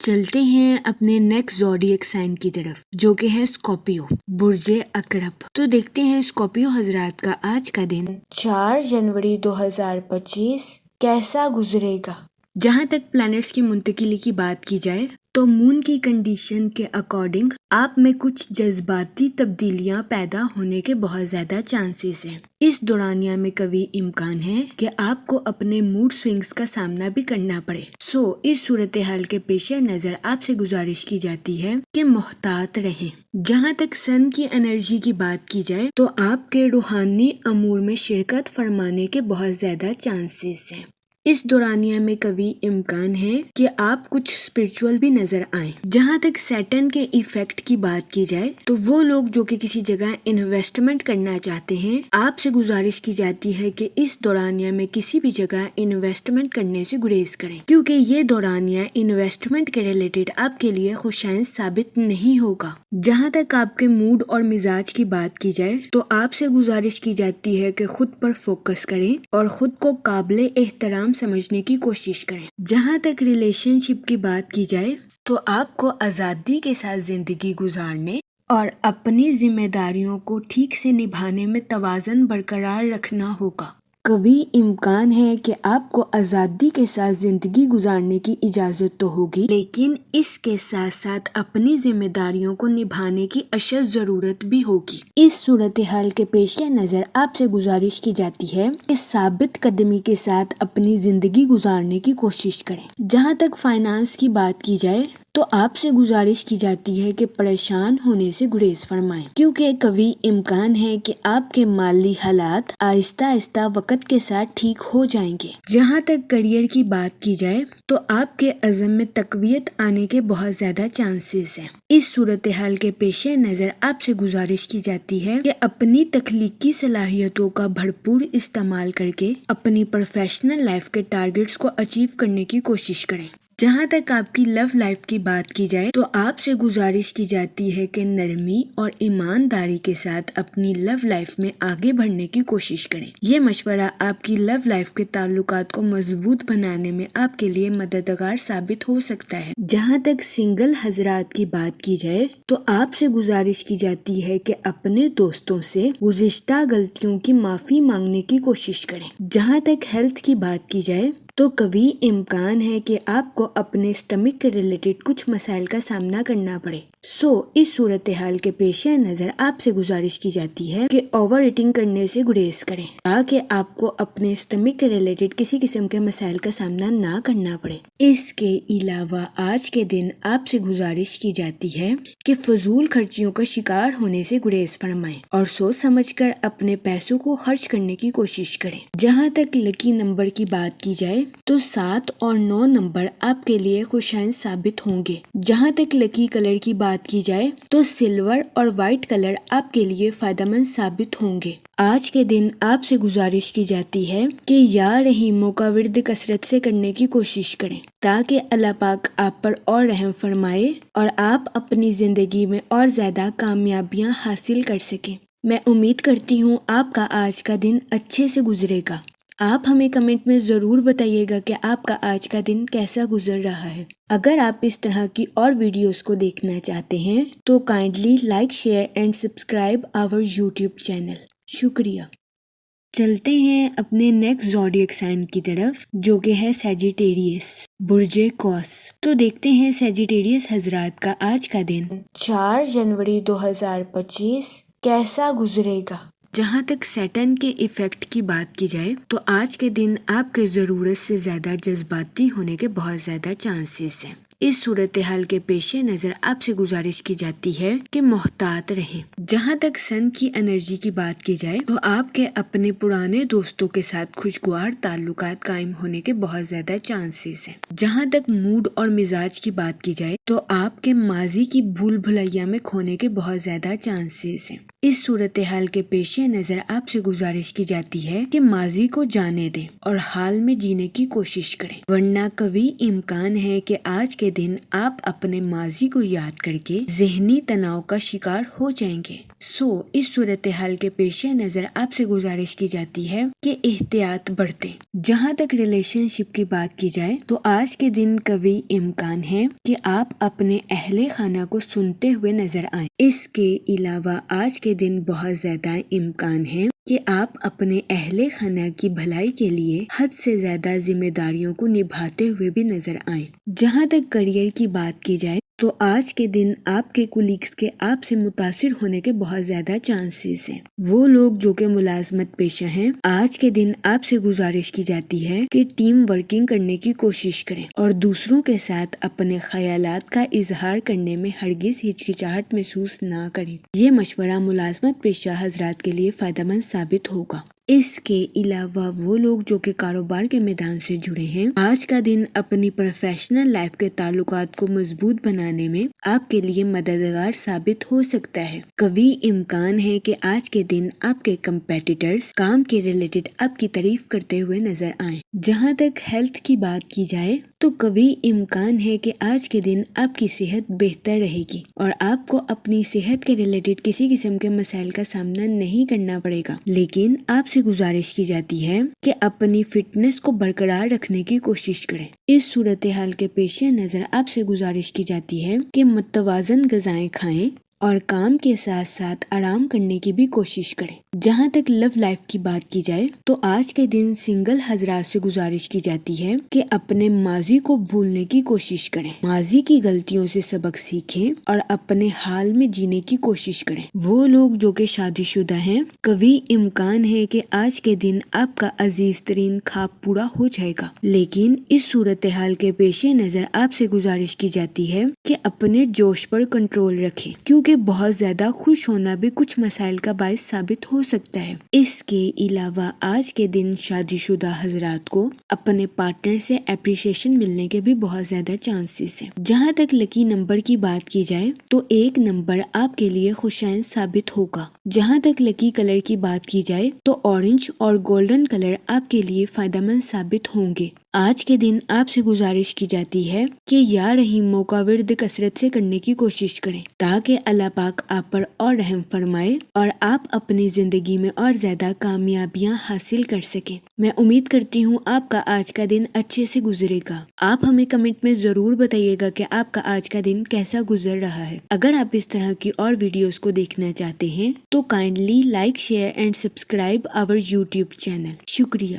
چلتے ہیں اپنے نیکسٹ زوڈیک سائن کی طرف جو کہ ہے اسکارپیو، برج عقرب۔ تو دیکھتے ہیں اسکارپیو حضرات کا آج کا دن 4 جنوری 2025 کیسا گزرے گا۔ جہاں تک پلانٹس کی منتقلی کی بات کی جائے تو مون کی کنڈیشن کے اکارڈنگ آپ میں کچھ جذباتی تبدیلیاں پیدا ہونے کے بہت زیادہ چانسز ہیں۔ اس دورانیہ میں قوی امکان ہے کہ آپ کو اپنے موڈ سوئنگز کا سامنا بھی کرنا پڑے۔ اس صورتحال کے پیش نظر آپ سے گزارش کی جاتی ہے کہ محتاط رہیں۔ جہاں تک سن کی انرجی کی بات کی جائے تو آپ کے روحانی امور میں شرکت فرمانے کے بہت زیادہ چانسز ہیں۔ اس دورانیہ میں قوی امکان ہے کہ آپ کچھ اسپرچول بھی نظر آئیں۔ جہاں تک سیٹن کے ایفیکٹ کی بات کی جائے تو وہ لوگ جو کہ کسی جگہ انویسٹمنٹ کرنا چاہتے ہیں آپ سے گزارش کی جاتی ہے کہ اس دورانیہ میں کسی بھی جگہ انویسٹمنٹ کرنے سے گریز کریں کیونکہ یہ دورانیہ انویسٹمنٹ کے ریلیٹڈ آپ کے لیے خوشائند ثابت نہیں ہوگا۔ جہاں تک آپ کے موڈ اور مزاج کی بات کی جائے تو آپ سے گزارش کی جاتی ہے کہ خود پر فوکس کریں اور خود کو قابل احترام سمجھنے کی کوشش کریں۔ جہاں تک ریلیشن شپ کی بات کی جائے تو آپ کو آزادی کے ساتھ زندگی گزارنے اور اپنی ذمہ داریوں کو ٹھیک سے نبھانے میں توازن برقرار رکھنا ہوگا۔ قوی امکان ہے کہ آپ کو آزادی کے ساتھ زندگی گزارنے کی اجازت تو ہوگی لیکن اس کے ساتھ ساتھ اپنی ذمہ داریوں کو نبھانے کی اشد ضرورت بھی ہوگی۔ اس صورتحال کے پیش نظر آپ سے گزارش کی جاتی ہے کہ ثابت قدمی کے ساتھ اپنی زندگی گزارنے کی کوشش کریں۔ جہاں تک فائنانس کی بات کی جائے تو آپ سے گزارش کی جاتی ہے کہ پریشان ہونے سے گریز فرمائیں کیونکہ قوی امکان ہے کہ آپ کے مالی حالات آہستہ آہستہ وقت کے ساتھ ٹھیک ہو جائیں گے۔ جہاں تک کریئر کی بات کی جائے تو آپ کے عزم میں تقویت آنے کے بہت زیادہ چانسز ہیں۔ اس صورتحال کے پیش نظر آپ سے گزارش کی جاتی ہے کہ اپنی تخلیقی صلاحیتوں کا بھرپور استعمال کر کے اپنی پروفیشنل لائف کے ٹارگٹس کو اچیو کرنے کی کوشش کریں۔ جہاں تک آپ کی لو لائف کی بات کی جائے تو آپ سے گزارش کی جاتی ہے کہ نرمی اور ایمانداری کے ساتھ اپنی لو لائف میں آگے بڑھنے کی کوشش کریں۔ یہ مشورہ آپ کی لو لائف کے تعلقات کو مضبوط بنانے میں آپ کے لیے مددگار ثابت ہو سکتا ہے۔ جہاں تک سنگل حضرات کی بات کی جائے تو آپ سے گزارش کی جاتی ہے کہ اپنے دوستوں سے گزشتہ غلطیوں کی معافی مانگنے کی کوشش کریں۔ جہاں تک ہیلتھ کی بات کی جائے تو کبھی امکان ہے کہ آپ کو اپنے اسٹمک کے ریلیٹڈ کچھ مسائل کا سامنا کرنا پڑے۔ اس صورتحال کے پیش نظر آپ سے گزارش کی جاتی ہے کہ اوور ایٹنگ کرنے سے گریز کریں تاکہ آپ کو اپنے اسٹمک کے ریلیٹڈ کسی قسم کے مسائل کا سامنا نہ کرنا پڑے۔ اس کے علاوہ آج کے دن آپ سے گزارش کی جاتی ہے کہ فضول خرچیوں کا شکار ہونے سے گریز فرمائیں اور سوچ سمجھ کر اپنے پیسوں کو خرچ کرنے کی کوشش کریں۔ جہاں تک لکی نمبر کی بات کی جائے تو 7 اور 9 نمبر آپ کے لیے خوشائن ثابت ہوں گے۔ جہاں تک لکی کلر کی بات کی جائے تو سلور اور وائٹ کلر آپ کے لیے فائدہ مند ثابت ہوں گے۔ آج کے دن آپ سے گزارش کی جاتی ہے کہ یا رحیموں کا ورد کثرت سے کرنے کی کوشش کریں تاکہ اللہ پاک آپ پر اور رحم فرمائے اور آپ اپنی زندگی میں اور زیادہ کامیابیاں حاصل کر سکیں۔ میں امید کرتی ہوں آپ کا آج کا دن اچھے سے گزرے گا۔ آپ ہمیں کمنٹ میں ضرور بتائیے گا کہ آپ کا آج کا دن کیسا گزر رہا ہے۔ اگر آپ اس طرح کی اور ویڈیوز کو دیکھنا چاہتے ہیں تو kindly like share and subscribe our YouTube channel. شکریہ۔ چلتے ہیں اپنے نیکسٹ زوڈیک سائن کی طرف جو کہ ہے سیجیٹیریس، برج قوس۔ تو دیکھتے ہیں سیجیٹیریس حضرات کا آج کا دن 4 جنوری 2025 کیسا گزرے گا۔ جہاں تک سیٹرن کے ایفیکٹ کی بات کی جائے تو آج کے دن آپ کے ضرورت سے زیادہ جذباتی ہونے کے بہت زیادہ چانسز ہیں۔ اس صورتحال کے پیش نظر آپ سے گزارش کی جاتی ہے کہ محتاط رہیں۔ جہاں تک سن کی انرجی کی بات کی جائے تو آپ کے اپنے پرانے دوستوں کے ساتھ خوشگوار تعلقات قائم ہونے کے بہت زیادہ چانسز ہیں۔ جہاں تک موڈ اور مزاج کی بات کی جائے تو آپ کے ماضی کی بھول بھلائیا میں کھونے کے بہت زیادہ چانسز ہیں۔ اس صورتحال کے پیش نظر آپ سے گزارش کی جاتی ہے کہ ماضی کو جانے دیں اور حال میں جینے کی کوشش کریں، ورنہ کبھی امکان ہے کہ آج کے دن آپ اپنے ماضی کو یاد کر کے ذہنی تناؤ کا شکار ہو جائیں گے۔ اس صورتحال کے پیش نظر آپ سے گزارش کی جاتی ہے کہ احتیاط برتیں۔ جہاں تک ریلیشن شپ کی بات کی جائے تو آج کے دن کبھی امکان ہے کہ آپ اپنے اہل خانہ کو سنتے ہوئے نظر آئیں۔ اس کے علاوہ آج کے دن بہت زیادہ امکان ہے کہ آپ اپنے اہل خانہ کی بھلائی کے لیے حد سے زیادہ ذمہ داریوں کو نبھاتے ہوئے بھی نظر آئیں۔ جہاں تک کریئر کی بات کی جائے تو آج کے دن آپ کے کولیگز کے آپ سے متاثر ہونے کے بہت زیادہ چانسز ہیں۔ وہ لوگ جو کہ ملازمت پیشہ ہیں، آج کے دن آپ سے گزارش کی جاتی ہے کہ ٹیم ورکنگ کرنے کی کوشش کریں اور دوسروں کے ساتھ اپنے خیالات کا اظہار کرنے میں ہرگز ہچکچاہٹ محسوس نہ کریں۔ یہ مشورہ ملازمت پیشہ حضرات کے لیے فائدہ مند ثابت ہوگا۔ اس کے علاوہ وہ لوگ جو کہ کاروبار کے میدان سے جڑے ہیں، آج کا دن اپنی پروفیشنل لائف کے تعلقات کو مضبوط بنانے میں آپ کے لیے مددگار ثابت ہو سکتا ہے۔ کبھی امکان ہے کہ آج کے دن آپ کے کمپیٹیٹرز کام کے ریلیٹڈ آپ کی تعریف کرتے ہوئے نظر آئیں۔ جہاں تک ہیلتھ کی بات کی جائے تو کبھی امکان ہے کہ آج کے دن آپ کی صحت بہتر رہے گی اور آپ کو اپنی صحت کے ریلیٹڈ کسی قسم کے مسائل کا سامنا نہیں کرنا پڑے گا، لیکن آپ سے گزارش کی جاتی ہے کہ اپنی فٹنس کو برقرار رکھنے کی کوشش کریں۔ اس صورتحال کے پیش نظر آپ سے گزارش کی جاتی ہے کہ متوازن غذائیں کھائیں اور کام کے ساتھ ساتھ آرام کرنے کی بھی کوشش کریں۔ جہاں تک لو لائف کی بات کی جائے تو آج کے دن سنگل حضرات سے گزارش کی جاتی ہے کہ اپنے ماضی کو بھولنے کی کوشش کریں، ماضی کی غلطیوں سے سبق سیکھیں اور اپنے حال میں جینے کی کوشش کریں۔ وہ لوگ جو کہ شادی شدہ ہیں، کبھی امکان ہے کہ آج کے دن آپ کا عزیز ترین خواب پورا ہو جائے گا، لیکن اس صورتحال کے پیش نظر آپ سے گزارش کی جاتی ہے کہ اپنے جوش پر کنٹرول رکھیں، کیونکہ بہت زیادہ خوش ہونا بھی کچھ مسائل کا باعث ثابت ہو سکتا ہے۔ اس کے علاوہ آج کے دن شادی شدہ حضرات کو اپنے پارٹنر سے اپریشیشن ملنے کے بھی بہت زیادہ چانسز ہیں۔ جہاں تک لکی نمبر کی بات کی جائے تو 1 نمبر آپ کے لیے خوشائن ثابت ہوگا۔ جہاں تک لکی کلر کی بات کی جائے تو اورنج اور گولڈن کلر آپ کے لیے فائدہ مند ثابت ہوں گے۔ آج کے دن آپ سے گزارش کی جاتی ہے کہ یا رحیموں کا ورد کثرت سے کرنے کی کوشش کریں تاکہ اللہ پاک آپ پر اور رحم فرمائے اور آپ اپنی زندگی میں اور زیادہ کامیابیاں حاصل کر سکیں۔ میں امید کرتی ہوں آپ کا آج کا دن اچھے سے گزرے گا۔ آپ ہمیں کمنٹ میں ضرور بتائیے گا کہ آپ کا آج کا دن کیسا گزر رہا ہے۔ اگر آپ اس طرح کی اور ویڈیوز کو دیکھنا چاہتے ہیں تو kindly like share and subscribe our YouTube channel. شکریہ۔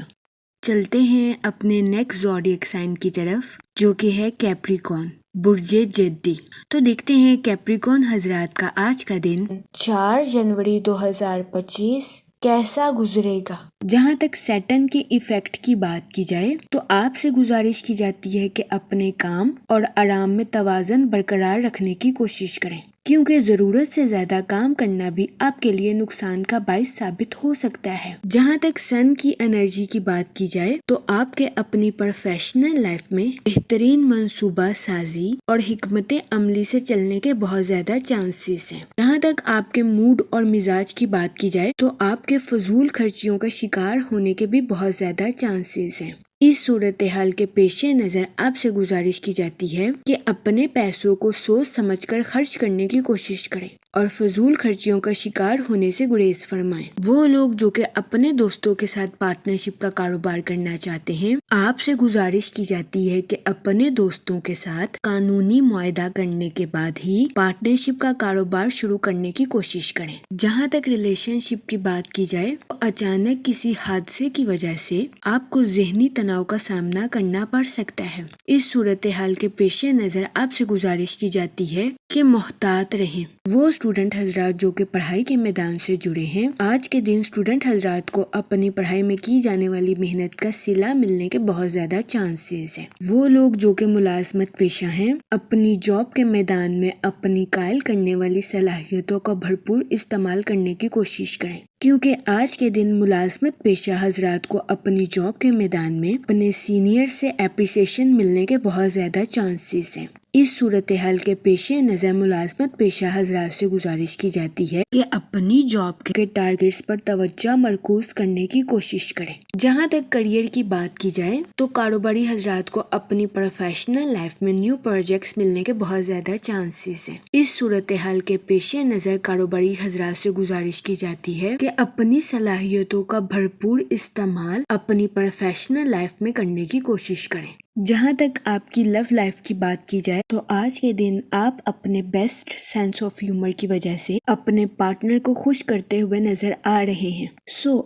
چلتے ہیں اپنے نیکسٹ زوڈیک سائن کی طرف جو کہ ہے کیپریکون، برج جدی۔ تو دیکھتے ہیں کیپریکون حضرات کا آج کا دن 4 جنوری 2025 کیسا گزرے گا۔ جہاں تک سیٹن کے ایفیکٹ کی بات کی جائے تو آپ سے گزارش کی جاتی ہے کہ اپنے کام اور آرام میں توازن برقرار رکھنے کی کوشش کریں، کیونکہ ضرورت سے زیادہ کام کرنا بھی آپ کے لیے نقصان کا باعث ثابت ہو سکتا ہے۔ جہاں تک سن کی انرجی کی بات کی جائے تو آپ کے اپنی پروفیشنل لائف میں بہترین منصوبہ سازی اور حکمت عملی سے چلنے کے بہت زیادہ چانسز ہیں۔ جہاں تک آپ کے موڈ اور مزاج کی بات کی جائے تو آپ کے فضول خرچیوں کا شکار ہونے کے بھی بہت زیادہ چانسز ہیں۔ اس صورتحال کے پیش نظر آپ سے گزارش کی جاتی ہے کہ اپنے پیسوں کو سوچ سمجھ کر خرچ کرنے کی کوشش کریں اور فضول خرچیوں کا شکار ہونے سے گریز فرمائیں۔ وہ لوگ جو کہ اپنے دوستوں کے ساتھ پارٹنرشپ کا کاروبار کرنا چاہتے ہیں، آپ سے گزارش کی جاتی ہے کہ اپنے دوستوں کے ساتھ قانونی معاہدہ کرنے کے بعد ہی پارٹنرشپ کا کاروبار شروع کرنے کی کوشش کریں۔ جہاں تک ریلیشن شپ کی بات کی جائے تو اچانک کسی حادثے کی وجہ سے آپ کو ذہنی تناؤ کا سامنا کرنا پڑ سکتا ہے۔ اس صورتحال کے پیش نظر آپ سے گزارش کی جاتی ہے کہ محتاط رہیں۔ وہ اسٹوڈنٹ حضرات جو کہ پڑھائی کے میدان سے جڑے ہیں، آج کے دن اسٹوڈنٹ حضرات کو اپنی پڑھائی میں کی جانے والی محنت کا صلہ ملنے کے بہت زیادہ چانسز ہیں۔ وہ لوگ جو کہ ملازمت پیشہ ہیں، اپنی جاب کے میدان میں اپنی قائل کرنے والی صلاحیتوں کا بھرپور استعمال کرنے کی کوشش کریں، کیونکہ آج کے دن ملازمت پیشہ حضرات کو اپنی جاب کے میدان میں اپنے سینئر سے اپریسیشن ملنے کے بہت زیادہ چانسز ہیں۔ اس صورتحال کے پیش نظر ملازمت پیشہ حضرات سے گزارش کی جاتی ہے کہ اپنی جاب کے ٹارگیٹس پر توجہ مرکوز کرنے کی کوشش کریں۔ جہاں تک کریئر کی بات کی جائے تو کاروباری حضرات کو اپنی پروفیشنل لائف میں نیو پروجیکٹس ملنے کے بہت زیادہ چانسز ہیں۔ اس صورتحال کے پیش نظر کاروباری حضرات سے گزارش کی جاتی ہے کہ اپنی صلاحیتوں کا بھرپور استعمال اپنی پروفیشنل لائف میں کرنے کی کوشش کریں۔ جہاں تک آپ کی لو لائف کی بات کی جائے تو آج کے دن آپ اپنے بیسٹ سینس آف ہیومر کی وجہ سے اپنے پارٹنر کو خوش کرتے ہوئے نظر آ رہے ہیں۔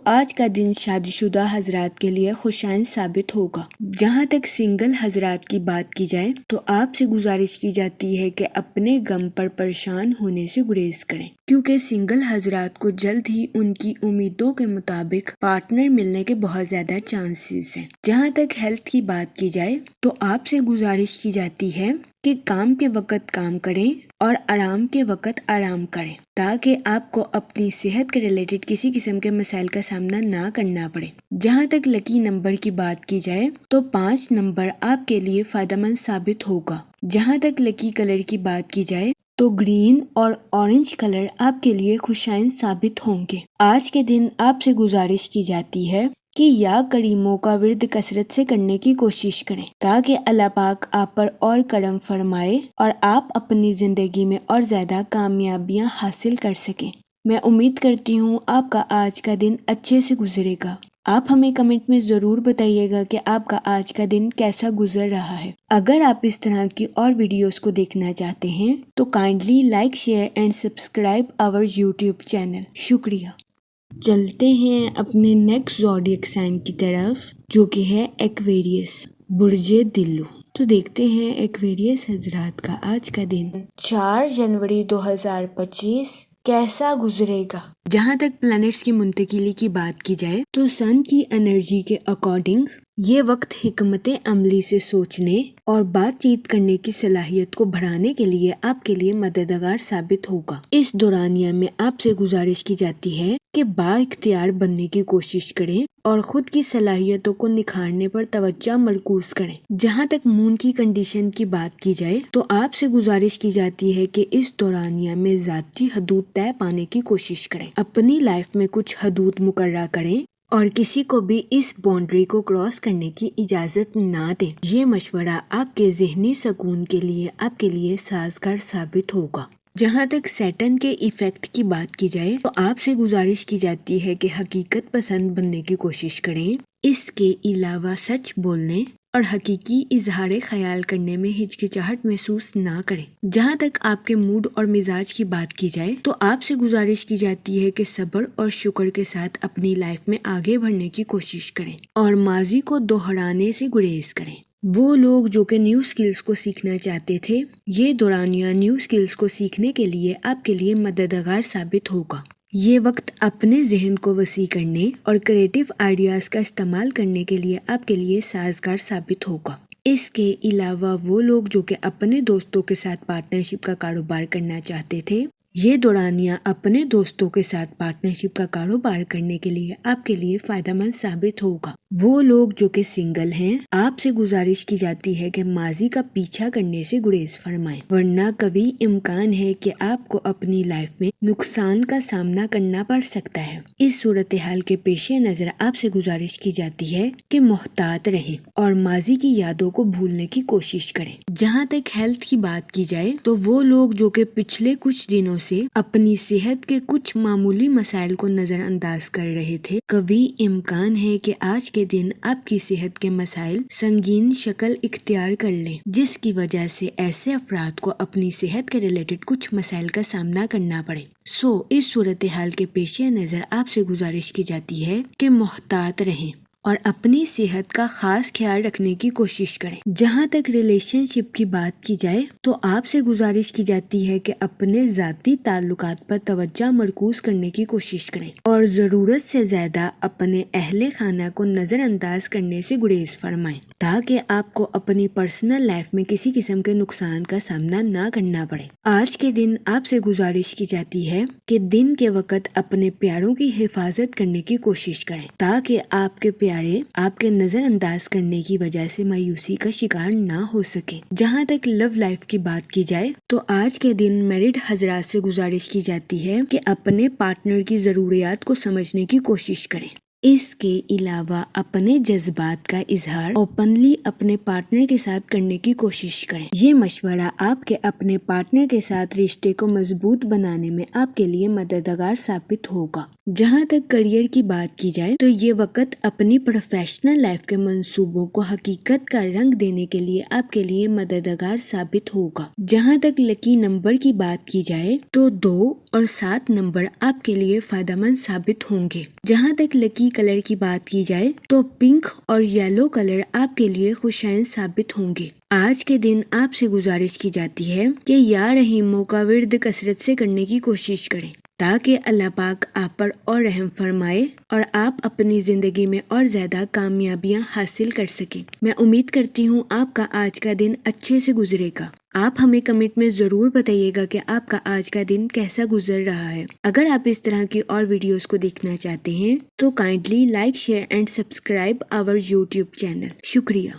آج کا دن شادی شدہ حضرات کے لیے خوشائن ثابت ہوگا۔ جہاں تک سنگل حضرات کی بات کی جائے تو آپ سے گزارش کی جاتی ہے کہ اپنے غم پر پریشان ہونے سے گریز کریں، کیونکہ سنگل حضرات کو جلد ہی ان کی امیدوں کے مطابق پارٹنر ملنے کے بہت زیادہ چانسز ہیں۔ جہاں تک ہیلتھ کی بات کی جائے تو آپ سے گزارش کی جاتی ہے کہ کام کے وقت کام کریں اور آرام کے وقت آرام کریں، تاکہ آپ کو اپنی صحت کے ریلیٹڈ کسی قسم کے مسائل کا سامنا نہ کرنا پڑے۔ جہاں تک لکی نمبر کی بات کی جائے تو 5 نمبر آپ کے لیے فائدہ مند ثابت ہوگا۔ جہاں تک لکی کلر کی بات کی جائے تو گرین اور اورنج کلر آپ کے لیے خوشائن ثابت ہوں گے۔ آج کے دن آپ سے گزارش کی جاتی ہے کہ یا کریموں کا ورد کثرت سے کرنے کی کوشش کریں، تاکہ اللہ پاک آپ پر اور کرم فرمائے اور آپ اپنی زندگی میں اور زیادہ کامیابیاں حاصل کر سکیں۔ میں امید کرتی ہوں آپ کا آج کا دن اچھے سے گزرے گا۔ آپ ہمیں کمنٹ میں ضرور بتائیے گا کہ آپ کا آج کا دن کیسا گزر رہا ہے۔ اگر آپ اس طرح کی اور ویڈیوز کو دیکھنا چاہتے ہیں تو kindly like, share and subscribe our YouTube channel. شکریہ۔ چلتے ہیں اپنے نیکسٹ زوڈیک سائن کی طرف جو کہ ہے ایکویریس، برج دلو۔ تو دیکھتے ہیں ایکویریس حضرات کا آج کا دن 4 جنوری 2025 کیسا گزرے گا۔ جہاں تک پلانٹس کی منتقلی کی بات کی جائے تو سن کی انرجی کے اکارڈنگ یہ وقت حکمت عملی سے سوچنے اور بات چیت کرنے کی صلاحیت کو بڑھانے کے لیے آپ کے لیے مددگار ثابت ہوگا۔ اس دورانیہ میں آپ سے گزارش کی جاتی ہے کہ با اختیار بننے کی کوشش کریں اور خود کی صلاحیتوں کو نکھارنے پر توجہ مرکوز کریں۔ جہاں تک مون کی کنڈیشن کی بات کی جائے تو آپ سے گزارش کی جاتی ہے کہ اس دورانیہ میں ذاتی حدود طے پانے کی کوشش کریں، اپنی لائف میں کچھ حدود مقررہ کریں اور کسی کو بھی اس باؤنڈری کو کراس کرنے کی اجازت نہ دیں۔ یہ مشورہ آپ کے ذہنی سکون کے لیے آپ کے لیے سازگار ثابت ہوگا۔ جہاں تک سیٹن کے ایفیکٹ کی بات کی جائے تو آپ سے گزارش کی جاتی ہے کہ حقیقت پسند بننے کی کوشش کریں، اس کے علاوہ سچ بولنے اور حقیقی اظہار خیال کرنے میں ہچکچاہٹ محسوس نہ کریں۔ جہاں تک آپ کے موڈ اور مزاج کی بات کی جائے تو آپ سے گزارش کی جاتی ہے کہ صبر اور شکر کے ساتھ اپنی لائف میں آگے بڑھنے کی کوشش کریں اور ماضی کو دوہرانے سے گریز کریں۔ وہ لوگ جو کہ نیو سکلز کو سیکھنا چاہتے تھے، یہ دورانیہ نیو سکلز کو سیکھنے کے لیے آپ کے لیے مددگار ثابت ہوگا۔ یہ وقت اپنے ذہن کو وسیع کرنے اور کریٹیو آئیڈیاز کا استعمال کرنے کے لیے آپ کے لیے سازگار ثابت ہوگا۔ اس کے علاوہ وہ لوگ جو کہ اپنے دوستوں کے ساتھ پارٹنرشپ کا کاروبار کرنا چاہتے تھے، یہ دورانیہ اپنے دوستوں کے ساتھ پارٹنرشپ کا کاروبار کرنے کے لیے آپ کے لیے فائدہ مند ثابت ہوگا۔ وہ لوگ جو کہ سنگل ہیں، آپ سے گزارش کی جاتی ہے کہ ماضی کا پیچھا کرنے سے گریز فرمائیں، ورنہ کبھی امکان ہے کہ آپ کو اپنی لائف میں نقصان کا سامنا کرنا پڑ سکتا ہے۔ اس صورتحال کے پیش نظر آپ سے گزارش کی جاتی ہے کہ محتاط رہیں اور ماضی کی یادوں کو بھولنے کی کوشش کریں۔ جہاں تک ہیلتھ کی بات کی جائے تو وہ لوگ جو کہ پچھلے کچھ دنوں سے اپنی صحت کے کچھ معمولی مسائل کو نظر انداز کر رہے تھے، کبھی امکان ہے کہ آج کے دن آپ کی صحت کے مسائل سنگین شکل اختیار کر لیں، جس کی وجہ سے ایسے افراد کو اپنی صحت کے ریلیٹڈ کچھ مسائل کا سامنا کرنا پڑے۔ اس صورتحال کے پیش نظر آپ سے گزارش کی جاتی ہے کہ محتاط رہیں اور اپنی صحت کا خاص خیال رکھنے کی کوشش کریں۔ جہاں تک ریلیشن شپ کی بات کی جائے تو آپ سے گزارش کی جاتی ہے کہ اپنے ذاتی تعلقات پر توجہ مرکوز کرنے کی کوشش کریں اور ضرورت سے زیادہ اپنے اہل خانہ کو نظر انداز کرنے سے گریز فرمائیں، تاکہ آپ کو اپنی پرسنل لائف میں کسی قسم کے نقصان کا سامنا نہ کرنا پڑے۔ آج کے دن آپ سے گزارش کی جاتی ہے کہ دن کے وقت اپنے پیاروں کی حفاظت کرنے کی کوشش کریں، تاکہ آپ کے پیارے آپ کے نظر انداز کرنے کی وجہ سے مایوسی کا شکار نہ ہو سکے۔ جہاں تک لو لائف کی بات کی جائے تو آج کے دن میرڈ حضرات سے گزارش کی جاتی ہے کہ اپنے پارٹنر کی ضروریات کو سمجھنے کی کوشش کریں۔ اس کے علاوہ اپنے جذبات کا اظہار اوپنلی اپنے پارٹنر کے ساتھ کرنے کی کوشش کریں۔ یہ مشورہ آپ کے اپنے پارٹنر کے ساتھ رشتے کو مضبوط بنانے میں آپ کے لیے مددگار ثابت ہوگا۔ جہاں تک کریئر کی بات کی جائے تو یہ وقت اپنی پروفیشنل لائف کے منصوبوں کو حقیقت کا رنگ دینے کے لیے آپ کے لیے مددگار ثابت ہوگا۔ جہاں تک لکی نمبر کی بات کی جائے تو 2 اور 7 نمبر آپ کے لیے فائدہ مند ثابت ہوں گے۔ جہاں تک لکی کلر کی بات کی جائے تو پنک اور یلو کلر آپ کے لیے خوشائن ثابت ہوں گے۔ آج کے دن آپ سے گزارش کی جاتی ہے کہ یا رحیموں کا ورد کثرت سے کرنے کی کوشش کریں، تاکہ اللہ پاک آپ پر اور رحم فرمائے اور آپ اپنی زندگی میں اور زیادہ کامیابیاں حاصل کر سکیں۔ میں امید کرتی ہوں آپ کا آج کا دن اچھے سے گزرے گا۔ آپ ہمیں کمنٹ میں ضرور بتائیے گا کہ آپ کا آج کا دن کیسا گزر رہا ہے۔ اگر آپ اس طرح کی اور ویڈیوز کو دیکھنا چاہتے ہیں تو kindly like, share and subscribe our YouTube channel. شکریہ۔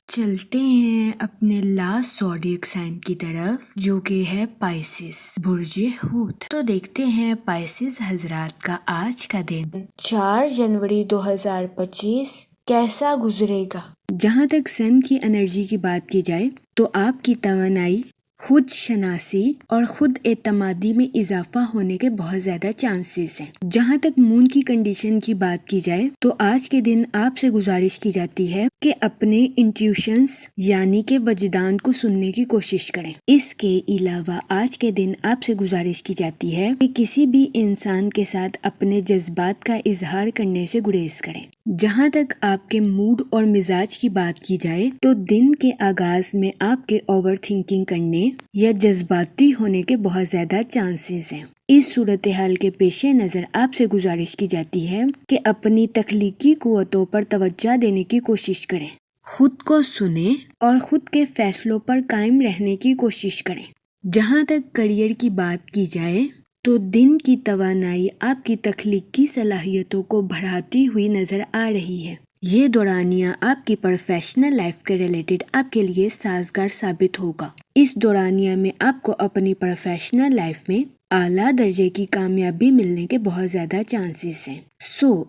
چلتے ہیں اپنے لاسٹ زوڈیک سائن کی طرف، جو کہ ہے پائسس، برج حوت۔ تو دیکھتے ہیں پائسس حضرات کا آج کا دن 4 جنوری 2025 کیسا گزرے گا۔ جہاں تک سن کی انرجی کی بات کی جائے تو آپ کی توانائی، خود شناسی اور خود اعتمادی میں اضافہ ہونے کے بہت زیادہ چانسز ہیں۔ جہاں تک مون کی کنڈیشن کی بات کی جائے تو آج کے دن آپ سے گزارش کی جاتی ہے کہ اپنے انٹیوشنز یعنی کہ وجدان کو سننے کی کوشش کریں۔ اس کے علاوہ آج کے دن آپ سے گزارش کی جاتی ہے کہ کسی بھی انسان کے ساتھ اپنے جذبات کا اظہار کرنے سے گریز کریں۔ جہاں تک آپ کے موڈ اور مزاج کی بات کی جائے تو دن کے آغاز میں آپ کے اوور تھنکنگ کرنے یا جذباتی ہونے کے بہت زیادہ چانسز ہیں۔ اس صورتحال کے پیش نظر آپ سے گزارش کی جاتی ہے کہ اپنی تخلیقی قوتوں پر توجہ دینے کی کوشش کریں، خود کو سنیں اور خود کے فیصلوں پر قائم رہنے کی کوشش کریں۔ جہاں تک کریئر کی بات کی جائے تو دن کی توانائی آپ کی تخلیقی صلاحیتوں کو بڑھاتی ہوئی نظر آ رہی ہے۔ یہ دورانیہ آپ کی پروفیشنل لائف کے ریلیٹڈ آپ کے لیے سازگار ثابت ہوگا۔ اس دورانیہ میں آپ کو اپنی پروفیشنل لائف میں اعلیٰ درجے کی کامیابی ملنے کے بہت زیادہ چانسز ہیں۔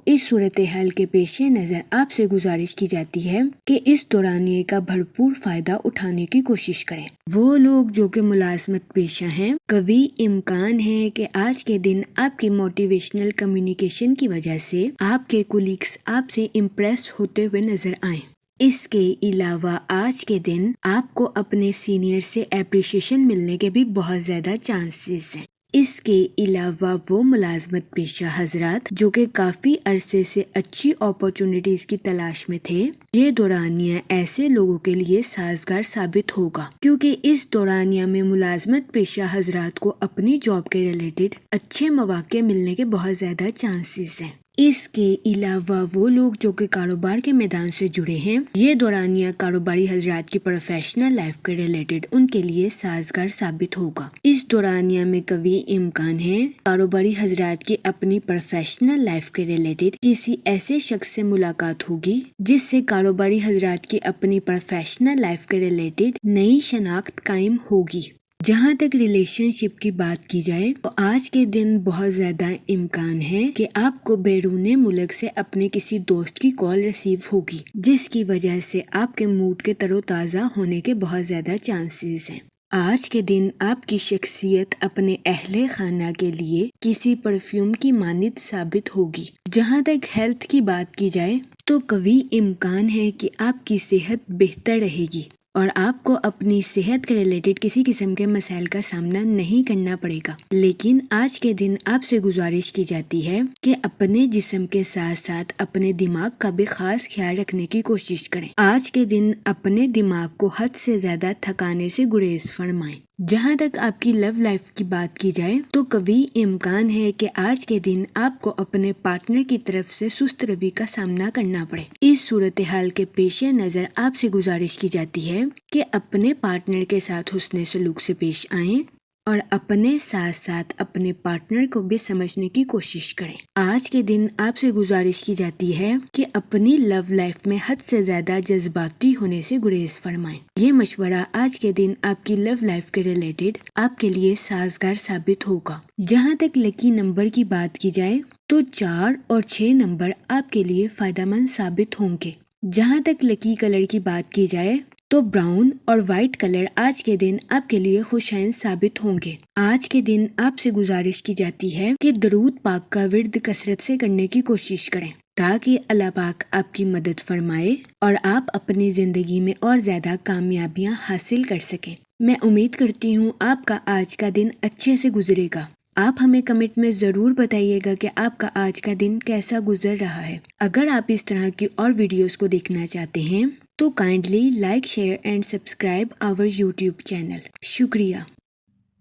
اس صورتحال کے پیش نظر آپ سے گزارش کی جاتی ہے کہ اس دورانیے کا بھرپور فائدہ اٹھانے کی کوشش کریں۔ وہ لوگ جو کہ ملازمت پیشہ ہیں، کبھی امکان ہے کہ آج کے دن آپ کی موٹیویشنل کمیونیکیشن کی وجہ سے آپ کے کولیگز آپ سے امپریس ہوتے ہوئے نظر آئیں۔ اس کے علاوہ آج کے دن آپ کو اپنے سینئر سے اپریشیشن ملنے کے بھی بہت زیادہ چانسز ہیں۔ اس کے علاوہ وہ ملازمت پیشہ حضرات جو کہ کافی عرصے سے اچھی اپارچونٹیز کی تلاش میں تھے، یہ دورانیہ ایسے لوگوں کے لیے سازگار ثابت ہوگا، کیونکہ اس دورانیہ میں ملازمت پیشہ حضرات کو اپنی جاب کے ریلیٹڈ اچھے مواقع ملنے کے بہت زیادہ چانسز ہیں۔ اس کے علاوہ وہ لوگ جو کہ کاروبار کے میدان سے جڑے ہیں، یہ دورانیہ کاروباری حضرات کی پروفیشنل لائف کے ریلیٹڈ ان کے لیے سازگار ثابت ہوگا۔ اس دورانیہ میں قوی امکان ہے کاروباری حضرات کی اپنی پروفیشنل لائف کے ریلیٹڈ کسی ایسے شخص سے ملاقات ہوگی جس سے کاروباری حضرات کی اپنی پروفیشنل لائف کے ریلیٹڈ نئی شناخت قائم ہوگی۔ جہاں تک ریلیشن شپ کی بات کی جائے تو آج کے دن بہت زیادہ امکان ہے کہ آپ کو بیرون ملک سے اپنے کسی دوست کی کال ریسیو ہوگی، جس کی وجہ سے آپ کے موڈ کے تر و تازہ ہونے کے بہت زیادہ چانسز ہیں۔ آج کے دن آپ کی شخصیت اپنے اہل خانہ کے لیے کسی پرفیوم کی مانند ثابت ہوگی۔ جہاں تک ہیلتھ کی بات کی جائے تو قوی امکان ہے کہ آپ کی صحت بہتر رہے گی اور آپ کو اپنی صحت کے ریلیٹڈ کسی قسم کے مسائل کا سامنا نہیں کرنا پڑے گا، لیکن آج کے دن آپ سے گزارش کی جاتی ہے کہ اپنے جسم کے ساتھ ساتھ اپنے دماغ کا بھی خاص خیال رکھنے کی کوشش کریں۔ آج کے دن اپنے دماغ کو حد سے زیادہ تھکانے سے گریز فرمائیں۔ جہاں تک آپ کی لو لائف کی بات کی جائے تو قوی امکان ہے کہ آج کے دن آپ کو اپنے پارٹنر کی طرف سے سست روی کا سامنا کرنا پڑے۔ اس صورتحال کے پیش نظر آپ سے گزارش کی جاتی ہے کہ اپنے پارٹنر کے ساتھ حسن سلوک سے پیش آئیں اور اپنے ساتھ ساتھ اپنے پارٹنر کو بھی سمجھنے کی کوشش کریں۔ آج کے دن آپ سے گزارش کی جاتی ہے کہ اپنی لو لائف میں حد سے زیادہ جذباتی ہونے سے گریز فرمائیں۔ یہ مشورہ آج کے دن آپ کی لو لائف کے ریلیٹڈ آپ کے لیے سازگار ثابت ہوگا۔ جہاں تک لکی نمبر کی بات کی جائے تو 4 اور 6 نمبر آپ کے لیے فائدہ مند ثابت ہوں گے۔ جہاں تک لکی کلر کی بات کی جائے تو براؤن اور وائٹ کلر آج کے دن آپ کے لیے خوشائن ثابت ہوں گے۔ آج کے دن آپ سے گزارش کی جاتی ہے کہ درود پاک کا ورد کثرت سے کرنے کی کوشش کریں تاکہ اللہ پاک آپ کی مدد فرمائے اور آپ اپنی زندگی میں اور زیادہ کامیابیاں حاصل کر سکیں۔ میں امید کرتی ہوں آپ کا آج کا دن اچھے سے گزرے گا۔ آپ ہمیں کمنٹ میں ضرور بتائیے گا کہ آپ کا آج کا دن کیسا گزر رہا ہے۔ اگر آپ اس طرح کی اور ویڈیوز کو دیکھنا چاہتے ہیں تو kindly like, share and subscribe our YouTube channel. شکریہ۔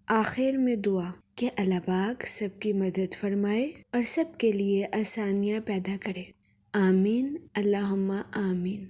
آخر میں دعا کہ اللہ پاک سب کی مدد فرمائے اور سب کے لیے آسانیاں پیدا کرے۔ آمین، اللہم آمین۔